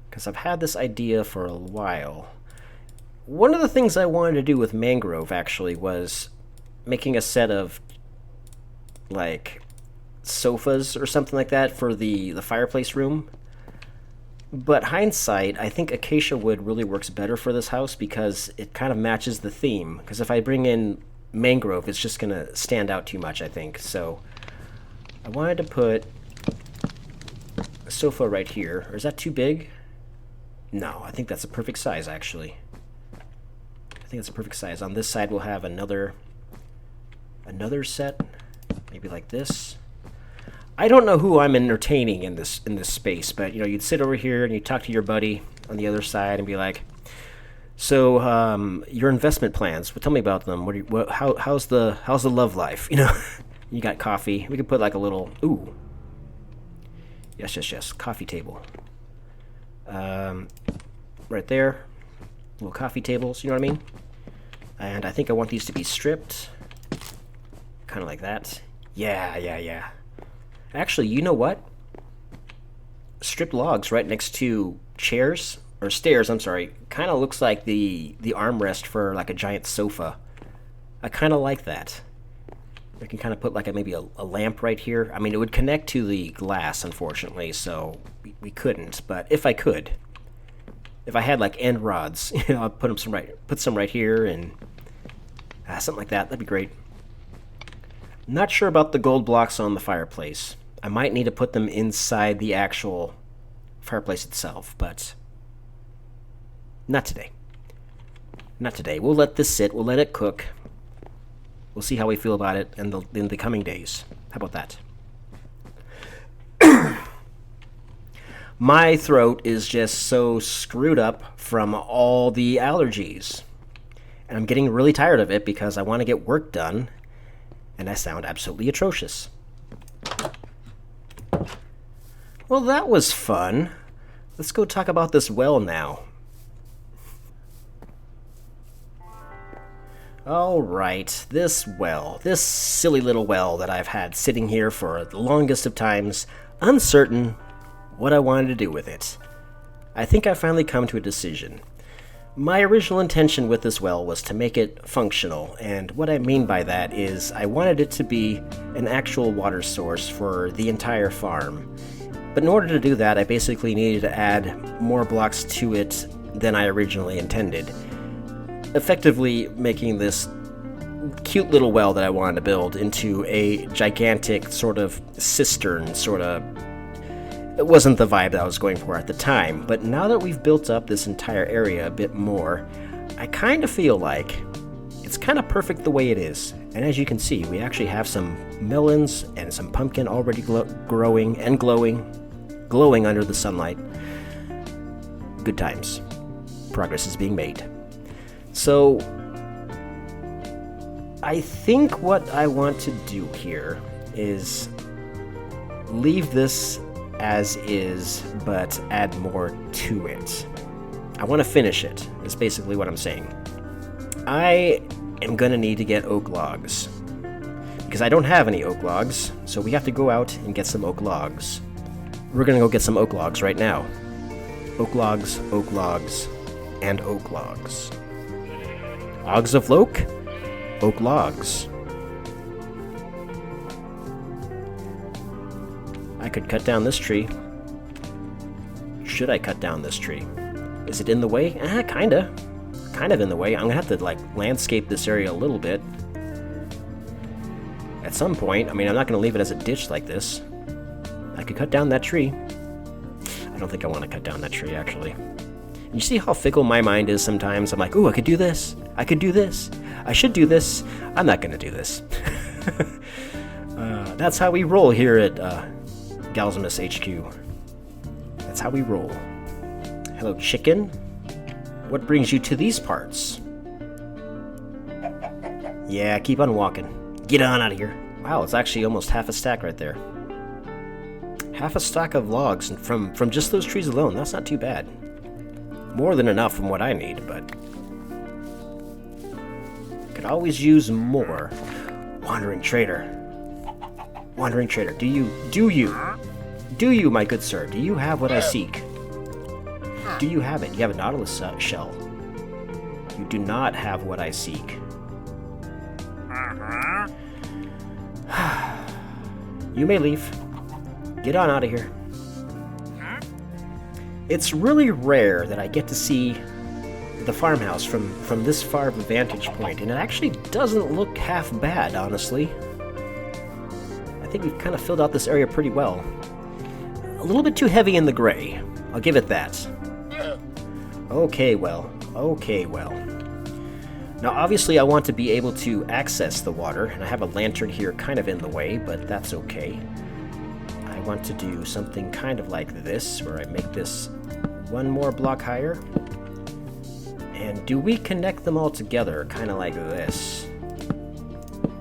Because I've had this idea for a while. One of the things I wanted to do with mangrove, actually, was making a set of, like, sofas or something like that for the fireplace room. But hindsight, I think acacia wood really works better for this house because it kind of matches the theme. Because if I bring in mangrove, it's just going to stand out too much, I think. So I wanted to put a sofa right here. Or is that too big? No, I think that's a perfect size, actually. I think it's a perfect size. On this side, we'll have another set, maybe like this. I don't know who I'm entertaining in this space, but you'd sit over here and you'd talk to your buddy on the other side and be like, "So, your investment plans? Well, tell me about them. How's the love life? You got coffee. We could put like a little yes, coffee table. Right there, little coffee tables. You know what I mean? And I think I want these to be stripped, kind of like that. Yeah. Actually, you know what? Stripped logs right next to chairs, or stairs, I'm sorry, kind of looks like the armrest for like a giant sofa. I kind of like that. I can kind of put like maybe a lamp right here. I mean, it would connect to the glass, unfortunately, so we couldn't. But if I could, if I had like end rods, I'd put some right here and something like that. That'd be great. Not sure about the gold blocks on the fireplace. I might need to put them inside the actual fireplace itself, but not today. Not today. We'll let this sit. We'll let it cook. We'll see how we feel about it in the coming days. How about that? My throat is just so screwed up from all the allergies. And I'm getting really tired of it because I want to get work done. And I sound absolutely atrocious. Well, that was fun. Let's go talk about this well now. Alright, this well. This silly little well that I've had sitting here for the longest of times, uncertain what I wanted to do with it. I think I finally come to a decision. My original intention with this well was to make it functional, and what I mean by that is I wanted it to be an actual water source for the entire farm. But in order to do that, I basically needed to add more blocks to it than I originally intended, effectively making this cute little well that I wanted to build into a gigantic sort of cistern, It wasn't the vibe that I was going for at the time, but now that we've built up this entire area a bit more, I kind of feel like it's kind of perfect the way it is. And as you can see, we actually have some melons and some pumpkin already growing and glowing under the sunlight. Good times. Progress is being made. So, I think what I want to do here is leave this as is, but add more to it. I want to finish it, is basically what I'm saying. I am going to need to get oak logs, because I don't have any oak logs, so we have to go out and get some oak logs. We're going to go get some oak logs right now. Oak logs, and oak logs. Logs of oak? Oak logs. I could cut down this tree. Should I cut down this tree? Is it in the way? Kinda. Kind of in the way. I'm gonna have to, landscape this area a little bit. At some point. I mean, I'm not gonna leave it as a ditch like this. I could cut down that tree. I don't think I want to cut down that tree, actually. And you see how fickle my mind is sometimes? I'm like, ooh, I could do this. I could do this. I should do this. I'm not gonna do this. That's how we roll here at, Galzimus HQ. That's how we roll. Hello, chicken. What brings you to these parts? Yeah, keep on walking. Get on out of here. Wow, it's actually almost half a stack right there. Half a stack of logs from just those trees alone. That's not too bad. More than enough from what I need, but could always use more. Wandering trader. Wandering trader, do you, my good sir, do you have what I seek? Do you have it? You have a nautilus shell. You do not have what I seek. You may leave. Get on out of here. It's really rare that I get to see the farmhouse from this far of a vantage point, and it actually doesn't look half bad, honestly. I think we've kind of filled out this area pretty well. A little bit too heavy in the gray. I'll give it that. Okay, well. Now, obviously, I want to be able to access the water, and I have a lantern here kind of in the way, but that's okay. I want to do something kind of like this, where I make this one more block higher. And do we connect them all together, kind of like this?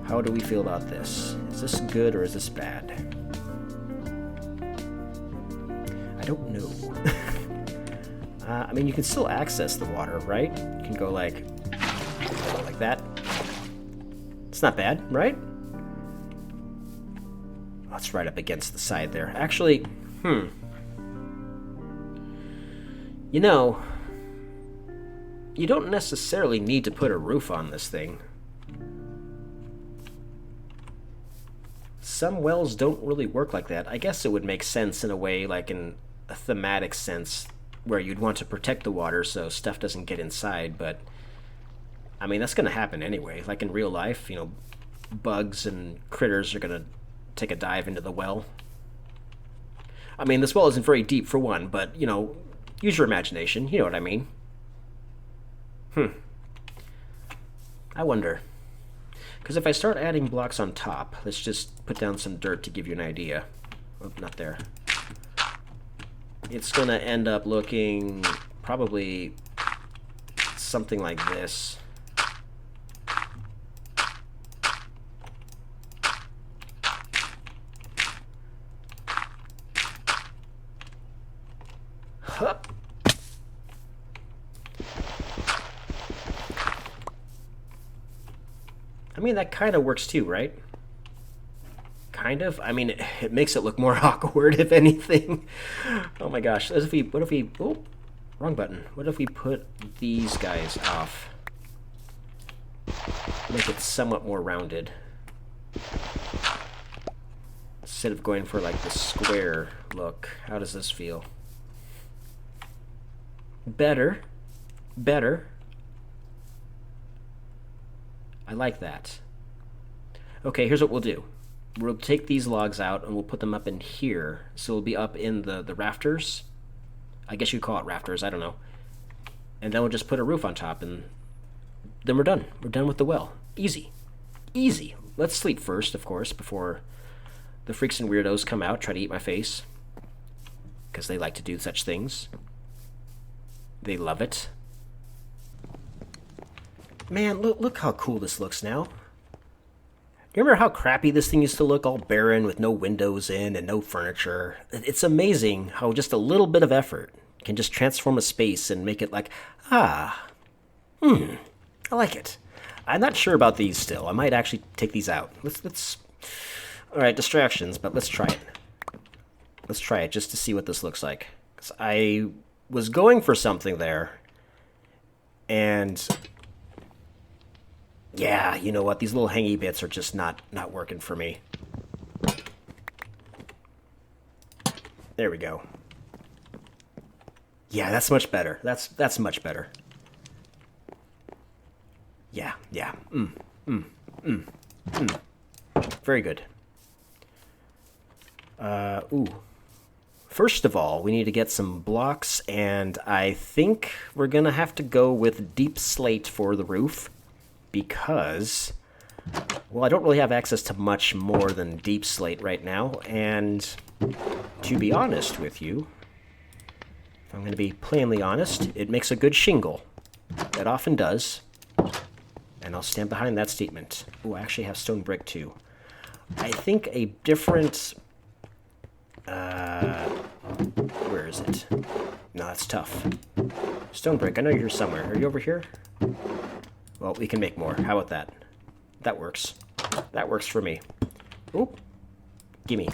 How do we feel about this? Is this good or is this bad? I don't know. I mean, you can still access the water, right? You can go like that. It's not bad, right? Oh, it's right up against the side there. Actually, you know, you don't necessarily need to put a roof on this thing. Some wells don't really work like that. I guess it would make sense in a way, like in a thematic sense, where you'd want to protect the water so stuff doesn't get inside, but I mean, that's going to happen anyway. Like in real life, you know, bugs and critters are going to take a dive into the well. I mean, this well isn't very deep for one, but, you know, use your imagination. You know what I mean. I wonder. Because if I start adding blocks on top, let's just put down some dirt to give you an idea. Oh, not there. It's going to end up looking probably something like this. Hup. I mean, that kind of works too, right? Kind of. I mean, it makes it look more awkward, if anything. Oh my gosh. What if we, oh, wrong button. What if we put these guys off? Make it somewhat more rounded. Instead of going for like the square look. How does this feel? Better. I like that. Okay, here's what we'll do. We'll take these logs out and we'll put them up in here. So it'll be up in the rafters. I guess you'd call it rafters, I don't know. And then we'll just put a roof on top and then we're done. We're done with the well. Easy. Easy. Let's sleep first, of course, before the freaks and weirdos come out, try to eat my face. Because they like to do such things. They love it. Man, look how cool this looks now. You remember how crappy this thing used to look, all barren with no windows in and no furniture? It's amazing how just a little bit of effort can just transform a space and make it like, I like it. I'm not sure about these still. I might actually take these out. Let's. All right, distractions, but let's try it. Let's try it just to see what this looks like. 'Cause I was going for something there, and yeah, you know what? These little hangy bits are just not working for me. There we go. Yeah, that's much better. That's much better. Yeah. Very good. Ooh. First of all, we need to get some blocks, and I think we're gonna have to go with deep slate for the roof. Because, well, I don't really have access to much more than deep slate right now, and to be honest with you, if I'm going to be plainly honest, it makes a good shingle. It often does, and I'll stand behind that statement. Oh, I actually have stone brick too. I think a different, where is it? No, that's tough. Stone brick, I know you're here somewhere. Are you over here? Well, we can make more. How about that? That works. That works for me. Oop. Gimme.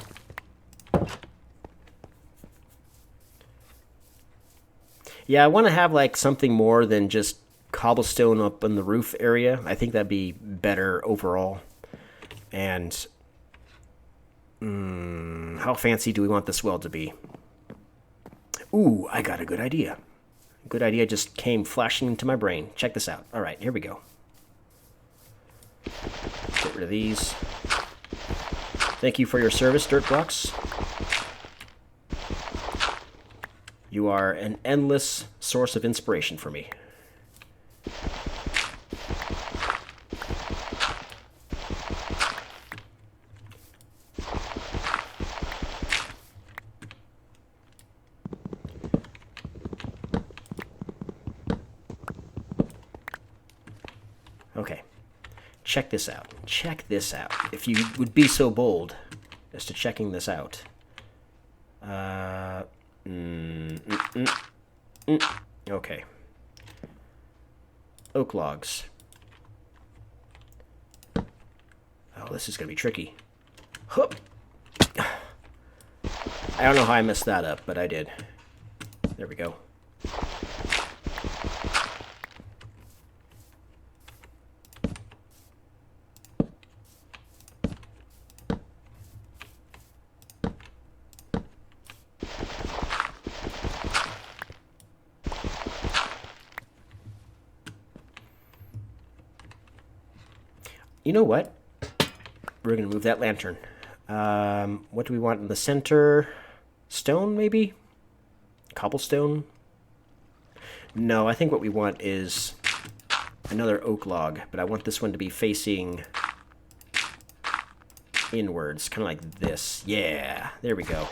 Yeah, I want to have like something more than just cobblestone up on the roof area. I think that'd be better overall. And how fancy do we want this well to be? Ooh, I got a good idea. A good idea just came flashing into my brain. Check this out. All right, here we go. Get rid of these. Thank you for your service, dirt blocks. You are an endless source of inspiration for me. Okay. Check this out. Check this out. If you would be so bold as to checking this out. Okay. Oak logs. Oh, this is going to be tricky. Hup. I don't know how I messed that up, but I did. There we go. You know what? We're going to move that lantern. What do we want in the center? Stone, maybe? Cobblestone? No, I think what we want is another oak log, but I want this one to be facing inwards, kind of like this. Yeah, there we go.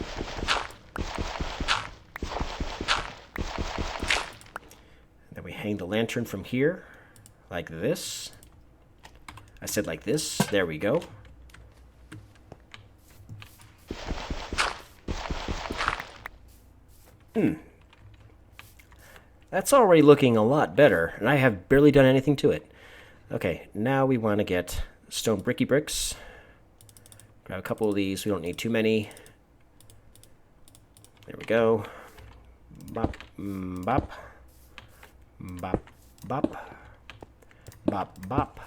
Then we hang the lantern from here, like this. I said like this. There we go. That's already looking a lot better, and I have barely done anything to it. Okay, now we want to get stone bricky bricks. Grab a couple of these. We don't need too many. There we go. Bop, bop. Bop, bop. Bop, bop.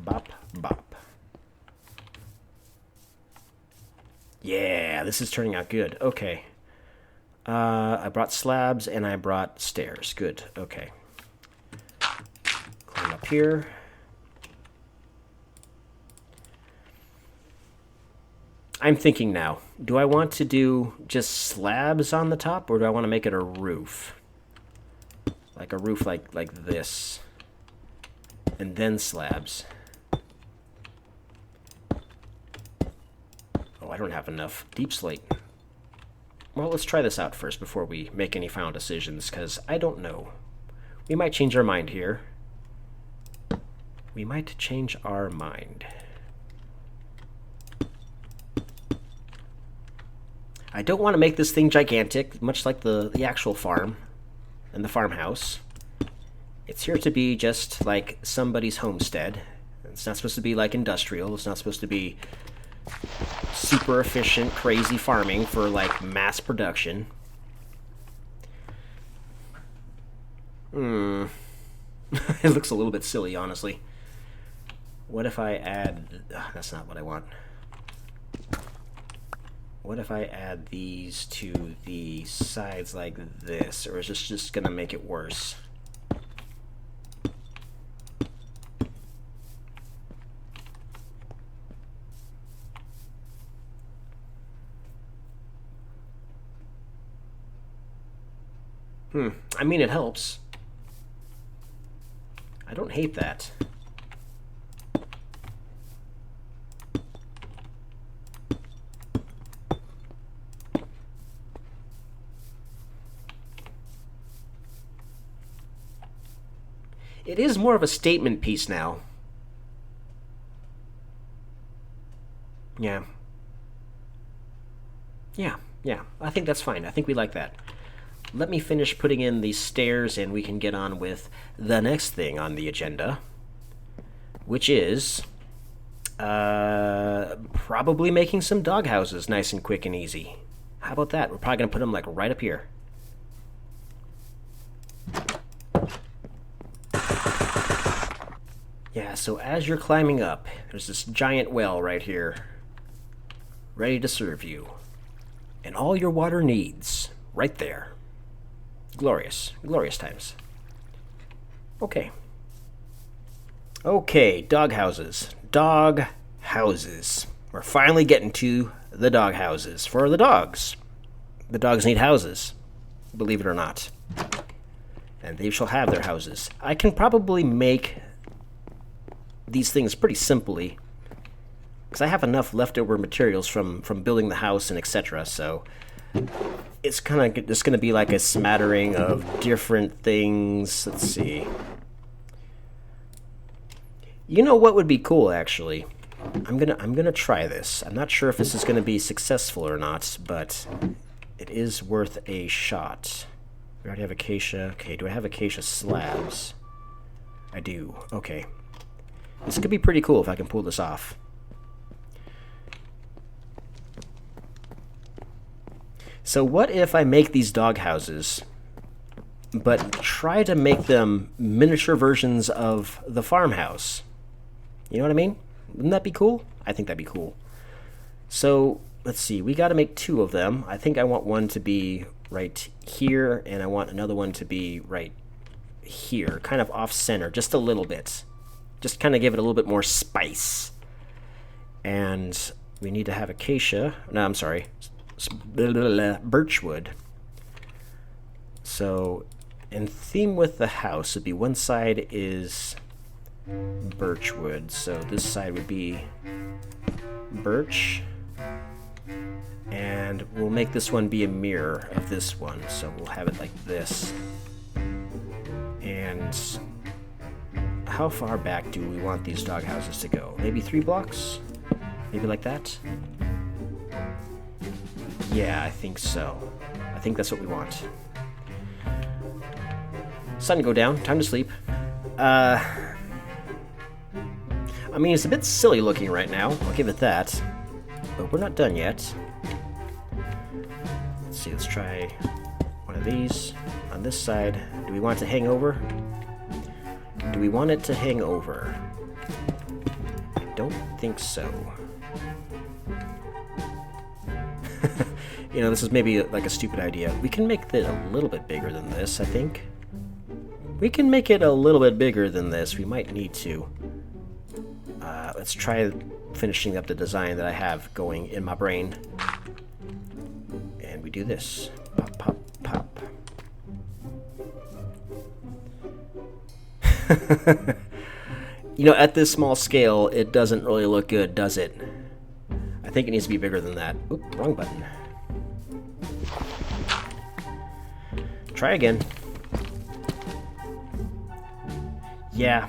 Bop, bop. Yeah, this is turning out good. Okay. I brought slabs and I brought stairs. Good. Okay. Climb up here. I'm thinking now, do I want to do just slabs on the top, or do I want to make it a roof? Like a roof like this. And then slabs. Oh, I don't have enough deep slate. Well, let's try this out first before we make any final decisions, because I don't know. We might change our mind here. We might change our mind. I don't want to make this thing gigantic, much like the actual farm and the farmhouse. It's here to be just like somebody's homestead. It's not supposed to be like industrial. It's not supposed to be super efficient, crazy farming for like mass production. It looks a little bit silly, honestly. What if I add... that's not what I want. What if I add these to the sides like this? Or is this just gonna make it worse? I mean, it helps. I don't hate that. It is more of a statement piece now. Yeah. Yeah. I think that's fine. I think we like that. Let me finish putting in these stairs and we can get on with the next thing on the agenda, which is Probably making some dog houses nice and quick and easy. How about that? We're probably going to put them like right up here. Yeah, so as you're climbing up, there's this giant well right here, ready to serve you. And all your water needs, right there. Glorious, glorious times. Okay. Okay, dog houses. Dog houses. We're finally getting to the dog houses for the dogs. The dogs need houses, believe it or not. And they shall have their houses. I can probably make these things pretty simply, because I have enough leftover materials from building the house and etc. So it's kind of just going to be like a smattering of different things. Let's see. You know what would be cool, actually? I'm gonna try this. I'm not sure if this is gonna be successful or not, but it is worth a shot. We already have acacia. Okay, do I have acacia slabs? I do. Okay. This could be pretty cool if I can pull this off. So what if I make these dog houses, but try to make them miniature versions of the farmhouse? You know what I mean? Wouldn't that be cool? I think that'd be cool. So let's see, we got to make two of them. I think I want one to be right here, and I want another one to be right here, kind of off center, just a little bit. Just kind of give it a little bit more spice. And we need to have acacia. No, I'm sorry. Birchwood. So in theme with the house would be one side is birchwood, so this side would be birch, and we'll make this one be a mirror of this one, so we'll have it like this. And how far back do we want these dog houses to go? Maybe 3 blocks? Maybe like that? Yeah, I think so. I think that's what we want. Sun to go down, time to sleep. I mean, it's a bit silly looking right now, I'll give it that. But we're not done yet. Let's see, let's try one of these on this side. Do we want it to hang over? Do we want it to hang over? I don't think so. You know, this is maybe like a stupid idea. We can make it a little bit bigger than this, I think. We can make it a little bit bigger than this. We might need to. Let's try finishing up the design that I have going in my brain. And we do this. Pop, pop, pop. You know, at this small scale, it doesn't really look good, does it? I think it needs to be bigger than that. Oop, wrong button. Try again. Yeah,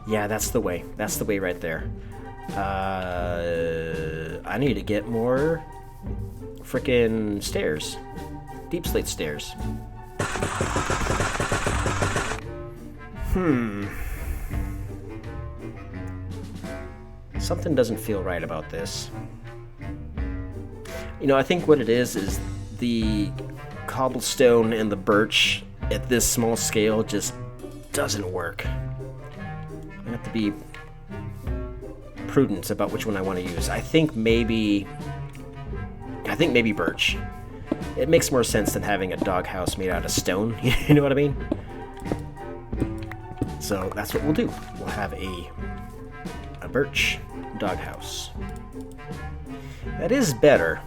that's the way. That's the way right there. I need to get more frickin' stairs. Deep slate stairs. Something doesn't feel right about this. You know, I think what it is the cobblestone and the birch at this small scale just doesn't work. I have to be prudent about which one I want to use. I think maybe birch. It makes more sense than having a doghouse made out of stone. You know what I mean? So that's what we'll do. We'll have a birch doghouse. That is better.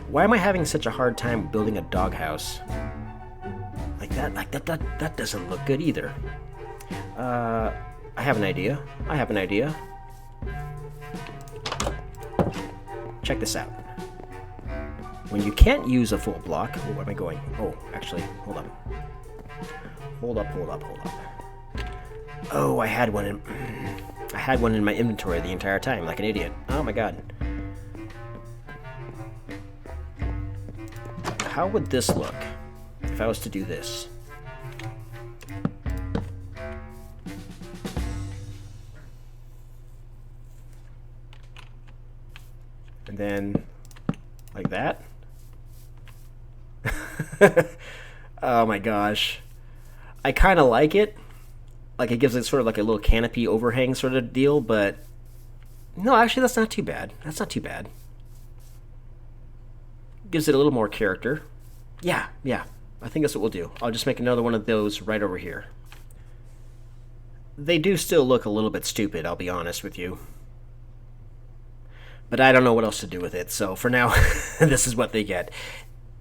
Why am I having such a hard time building a doghouse? That doesn't look good either. I have an idea. Check this out. When you can't use a full block... Oh, where am I going? Oh, actually, hold up. Hold up. Oh, I had one in my inventory the entire time, like an idiot. Oh my god. How would this look if I was to do this? And then like that. Oh my gosh. I kind of like it. Like it gives it sort of like a little canopy overhang sort of deal, but no, actually that's not too bad. That's not too bad. Gives it a little more character. Yeah. I think that's what we'll do. I'll just make another one of those right over here. They do still look a little bit stupid, I'll be honest with you. But I don't know what else to do with it, so for now, this is what they get.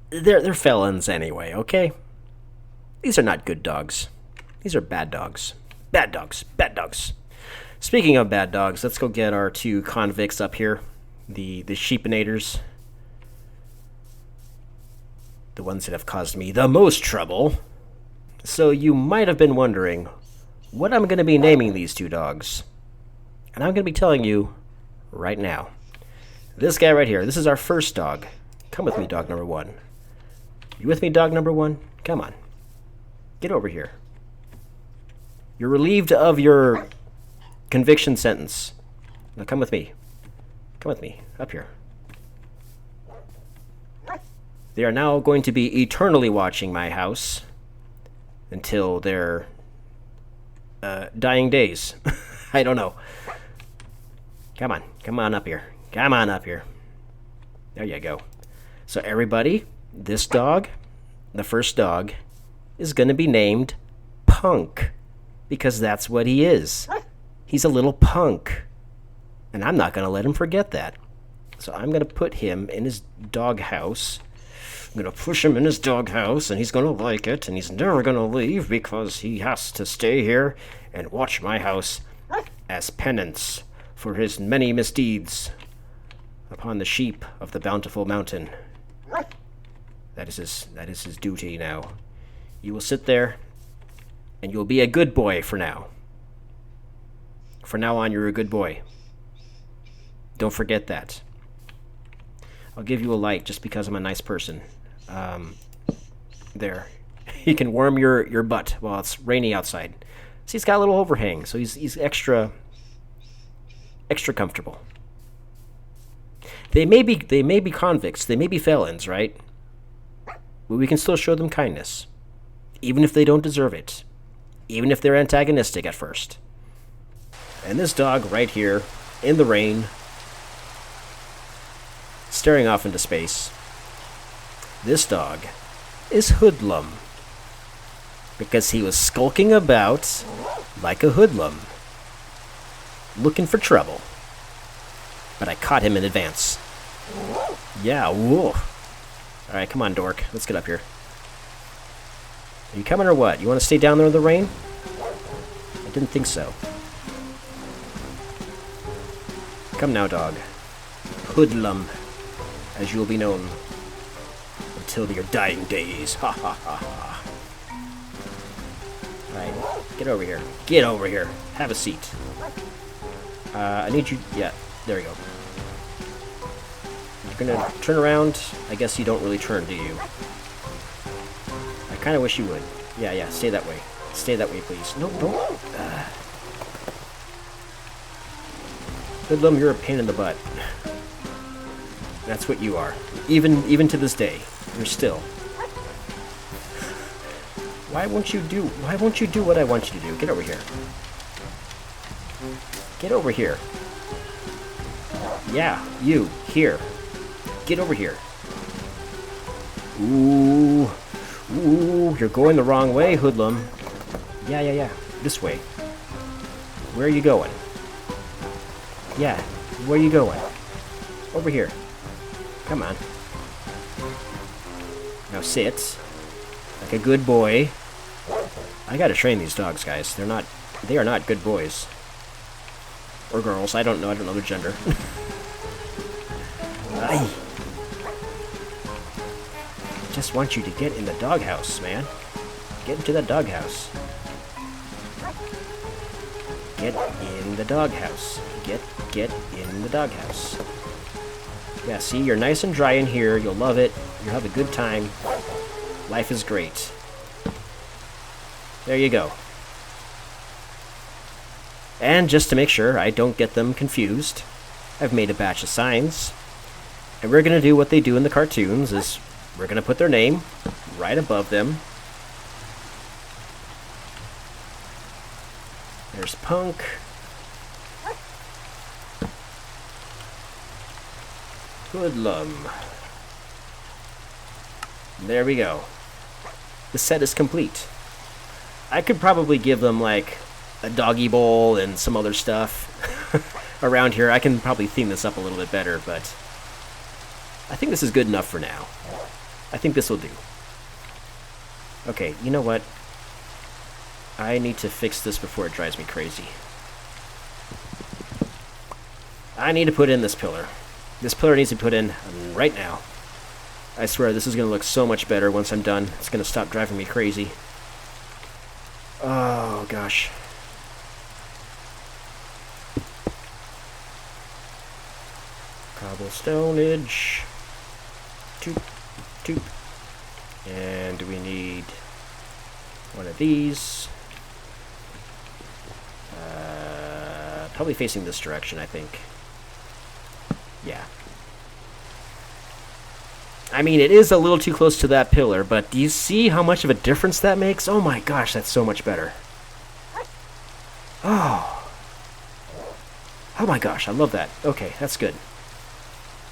They're felons anyway, okay? These are not good dogs. These are bad dogs. Bad dogs. Bad dogs. Speaking of bad dogs, let's go get our 2 convicts up here. The sheepinators. The ones that have caused me the most trouble. So you might have been wondering what I'm going to be naming these 2 dogs. And I'm going to be telling you right now. This guy right here, this is our first dog. Come with me, dog number 1. You with me, dog number 1? Come on. Get over here. You're relieved of your conviction sentence. Now come with me. Come with me. Up here. They are now going to be eternally watching my house until their dying days. I don't know. Come on. Come on up here. Come on up here. There you go. So everybody, this dog, the first dog, is going to be named Punk. Because that's what he is. He's a little punk. And I'm not going to let him forget that. So I'm going to put him in his doghouse. I'm going to push him in his doghouse, and he's going to like it, and he's never going to leave because he has to stay here and watch my house as penance for his many misdeeds upon the sheep of the bountiful mountain. That is his duty now. You will sit there, and you'll be a good boy for now. For now on, you're a good boy. Don't forget that. I'll give you a light just because I'm a nice person. There. He can warm your butt while it's rainy outside. See, he's got a little overhang, so he's extra comfortable. They may be convicts, they may be felons, right? But we can still show them kindness, even if they don't deserve it, even if they're antagonistic at first. And this dog right here, in the rain, staring off into space, this dog is Hoodlum, because he was skulking about like a hoodlum, looking for trouble. But I caught him in advance. Yeah, whoa. Alright, come on, dork. Let's get up here. Are you coming or what? You want to stay down there in the rain? I didn't think so. Come now, dog. Hoodlum, as you will be known until your dying days. Ha ha ha ha. Alright, get over here. Get over here. Have a seat. I need you... Yeah, there we go. You're gonna turn around. I guess you don't really turn, do you? I kind of wish you would. Yeah, stay that way. Stay that way, please. No, don't. Hoodlum, you're a pain in the butt. That's what you are. Even to this day. You're still. Why won't you do what I want you to do? Get over here. Get over here. Yeah, you, here. Get over here. Ooh, you're going the wrong way, Hoodlum. Yeah. This way. Where are you going? Yeah, where are you going? Over here. Come on. Now sit. Like a good boy. I gotta train these dogs, guys. They are not good boys. Or girls. I don't know their gender. I just want you to get in the doghouse, man. Get into the doghouse. Get in the doghouse. Get in the doghouse. Yeah, see, you're nice and dry in here. You'll love it. You'll have a good time. Life is great. There you go. And just to make sure I don't get them confused, I've made a batch of signs And we're going to do what they do in the cartoons, is we're going to put their name right above them. There's Punk. Hoodlum. There we go. The set is complete. I could probably give them like a doggy bowl and some other stuff around here. I can probably theme this up a little bit better, but I think this is good enough for now. I think this will do. Okay, you know what? I need to fix this before it drives me crazy. I need to put in this pillar. This pillar needs to be put in right now. I swear this is going to look so much better once I'm done. It's going to stop driving me crazy. Oh, gosh. Cobblestoneage. Toop, toop. And we need one of these. Probably facing this direction, I think. Yeah. I mean, it is a little too close to that pillar, but do you see how much of a difference that makes? Oh my gosh, that's so much better. Oh. Oh my gosh, I love that. Okay, that's good.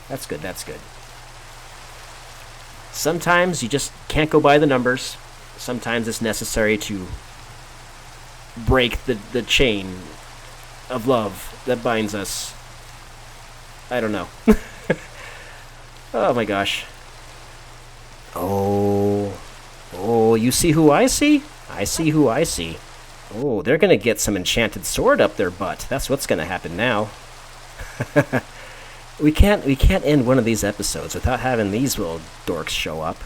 That's good, that's good. Sometimes you just can't go by the numbers. Sometimes it's necessary to break the chain of love that binds us. I don't know. Oh my gosh. Oh, you see who I see? I see who I see. Oh, they're gonna get some enchanted sword up their butt. That's what's gonna happen now. We can't end one of these episodes without having these little dorks show up.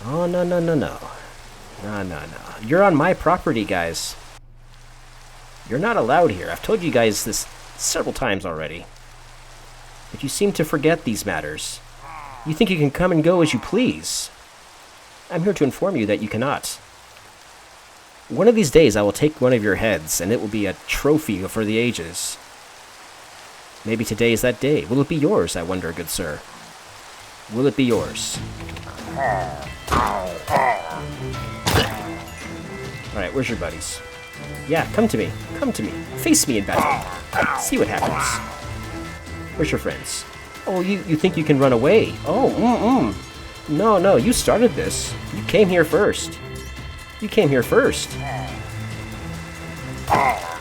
Oh, no. No. You're on my property, guys. You're not allowed here. I've told you guys this several times already. But you seem to forget these matters. You think you can come and go as you please. I'm here to inform you that you cannot. One of these days I will take one of your heads, and it will be a trophy for the ages. Maybe today is that day. Will it be yours, I wonder, good sir? Will it be yours? Alright, where's your buddies? Yeah, come to me. Come to me. Face me in battle. See what happens. Where's your friends? Oh, you think you can run away? Oh, No, you started this. You came here first. You came here first.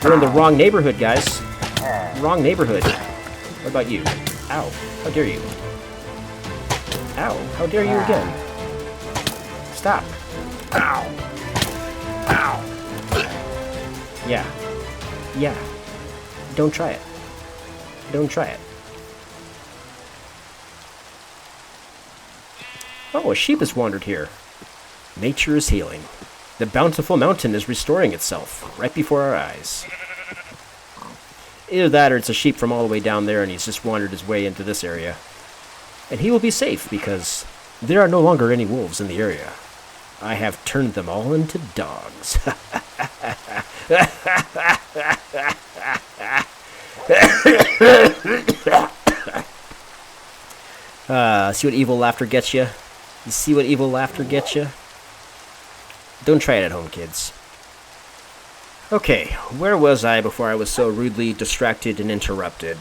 You're in the wrong neighborhood, guys. Wrong neighborhood. What about you? Ow. How dare you? Ow. How dare you again? Stop. Ow. Ow. Yeah. Don't try it. Don't try it. Oh, a sheep has wandered here. Nature is healing. The bountiful mountain is restoring itself right before our eyes. Either that or it's a sheep from all the way down there and he's just wandered his way into this area. And he will be safe because there are no longer any wolves in the area. I have turned them all into dogs. See what evil laughter gets you? You see what evil laughter gets you? Don't try it at home, kids. Okay, where was I before I was so rudely distracted and interrupted?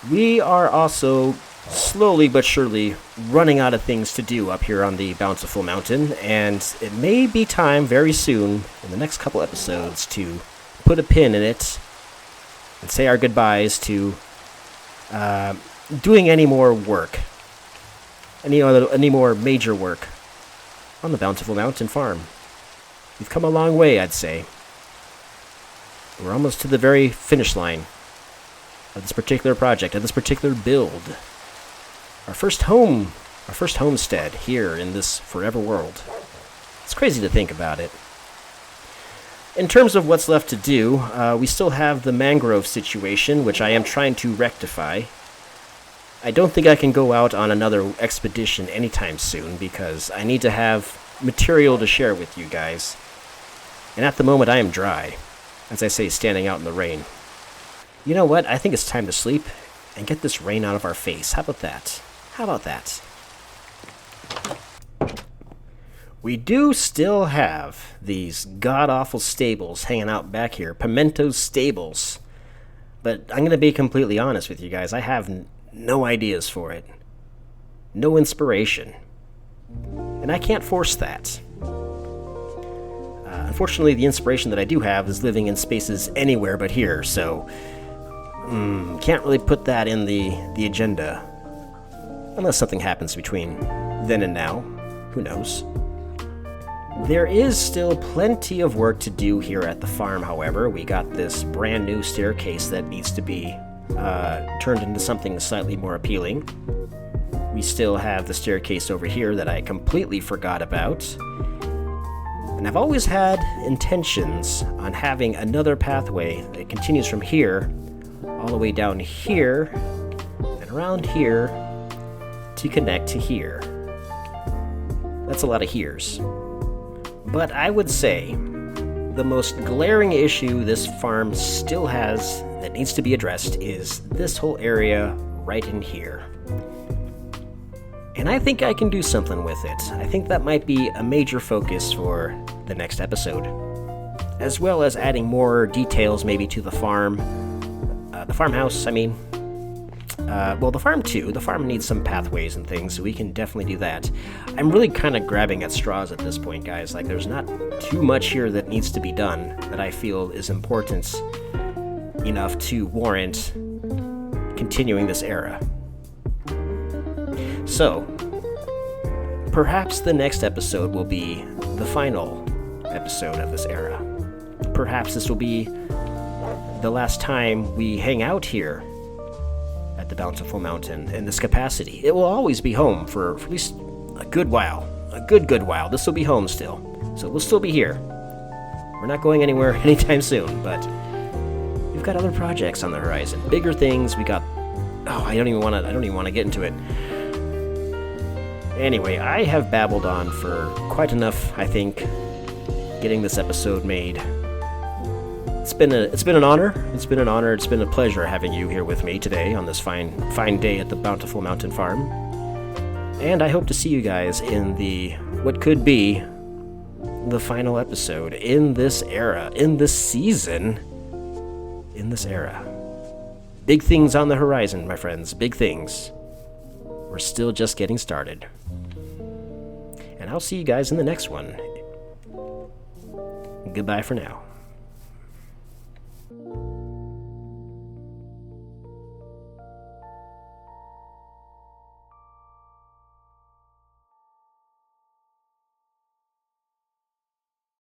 We are also slowly but surely running out of things to do up here on the Bountiful Mountain, and it may be time very soon, in the next couple episodes, to put a pin in it and say our goodbyes to doing any more work, any more major work on the Bountiful Mountain farm. We've come a long way, I'd say. We're almost to the very finish line of this particular project, of this particular build. Our first homestead here in this forever world. It's crazy to think about it. In terms of what's left to do, we still have the mangrove situation, which I am trying to rectify. I don't think I can go out on another expedition anytime soon because I need to have material to share with you guys. And at the moment I am dry, as I say, standing out in the rain. You know what? I think it's time to sleep. and get this rain out of our face. How about that? How about that? We do still have these god-awful stables hanging out back here. Pimento's Stables. But I'm going to be completely honest with you guys. I have no ideas for it. No inspiration. And I can't force that. Unfortunately, the inspiration that I do have is living in spaces anywhere but here, so can't really put that in the agenda. Unless something happens between then and now. Who knows? There is still plenty of work to do here at the farm, however. We got this brand new staircase that needs to be turned into something slightly more appealing. We still have the staircase over here that I completely forgot about. And I've always had intentions on having another pathway that continues from here all the way down here and around here to connect to here. That's a lot of heres. But I would say the most glaring issue this farm still has that needs to be addressed is this whole area right in here. And I think I can do something with it. I think that might be a major focus for the next episode. As well as adding more details maybe to the farm. The farmhouse, I mean. Well, the farm too. The farm needs some pathways and things, so we can definitely do that. I'm really kind of grabbing at straws at this point, guys. Like, there's not too much here that needs to be done that I feel is important enough to warrant continuing this era. So, perhaps the next episode will be the final episode of this era. Perhaps this will be the last time we hang out here at the Bountiful Mountain in this capacity. It will always be home for at least a good while. A good while. This will be home still. So we'll still be here. We're not going anywhere anytime soon, but we've got other projects on the horizon. Bigger things. We got... Oh, I don't even want to get into it. Anyway, I have babbled on for quite enough, I think, getting this episode made. It's been an honor. It's been a pleasure having you here with me today on this fine day at the Bountiful Mountain Farm. And I hope to see you guys in what could be the final episode in this era, in this season, in this era. Big things on the horizon, my friends, big things. We're still just getting started. And I'll see you guys in the next one. Goodbye for now.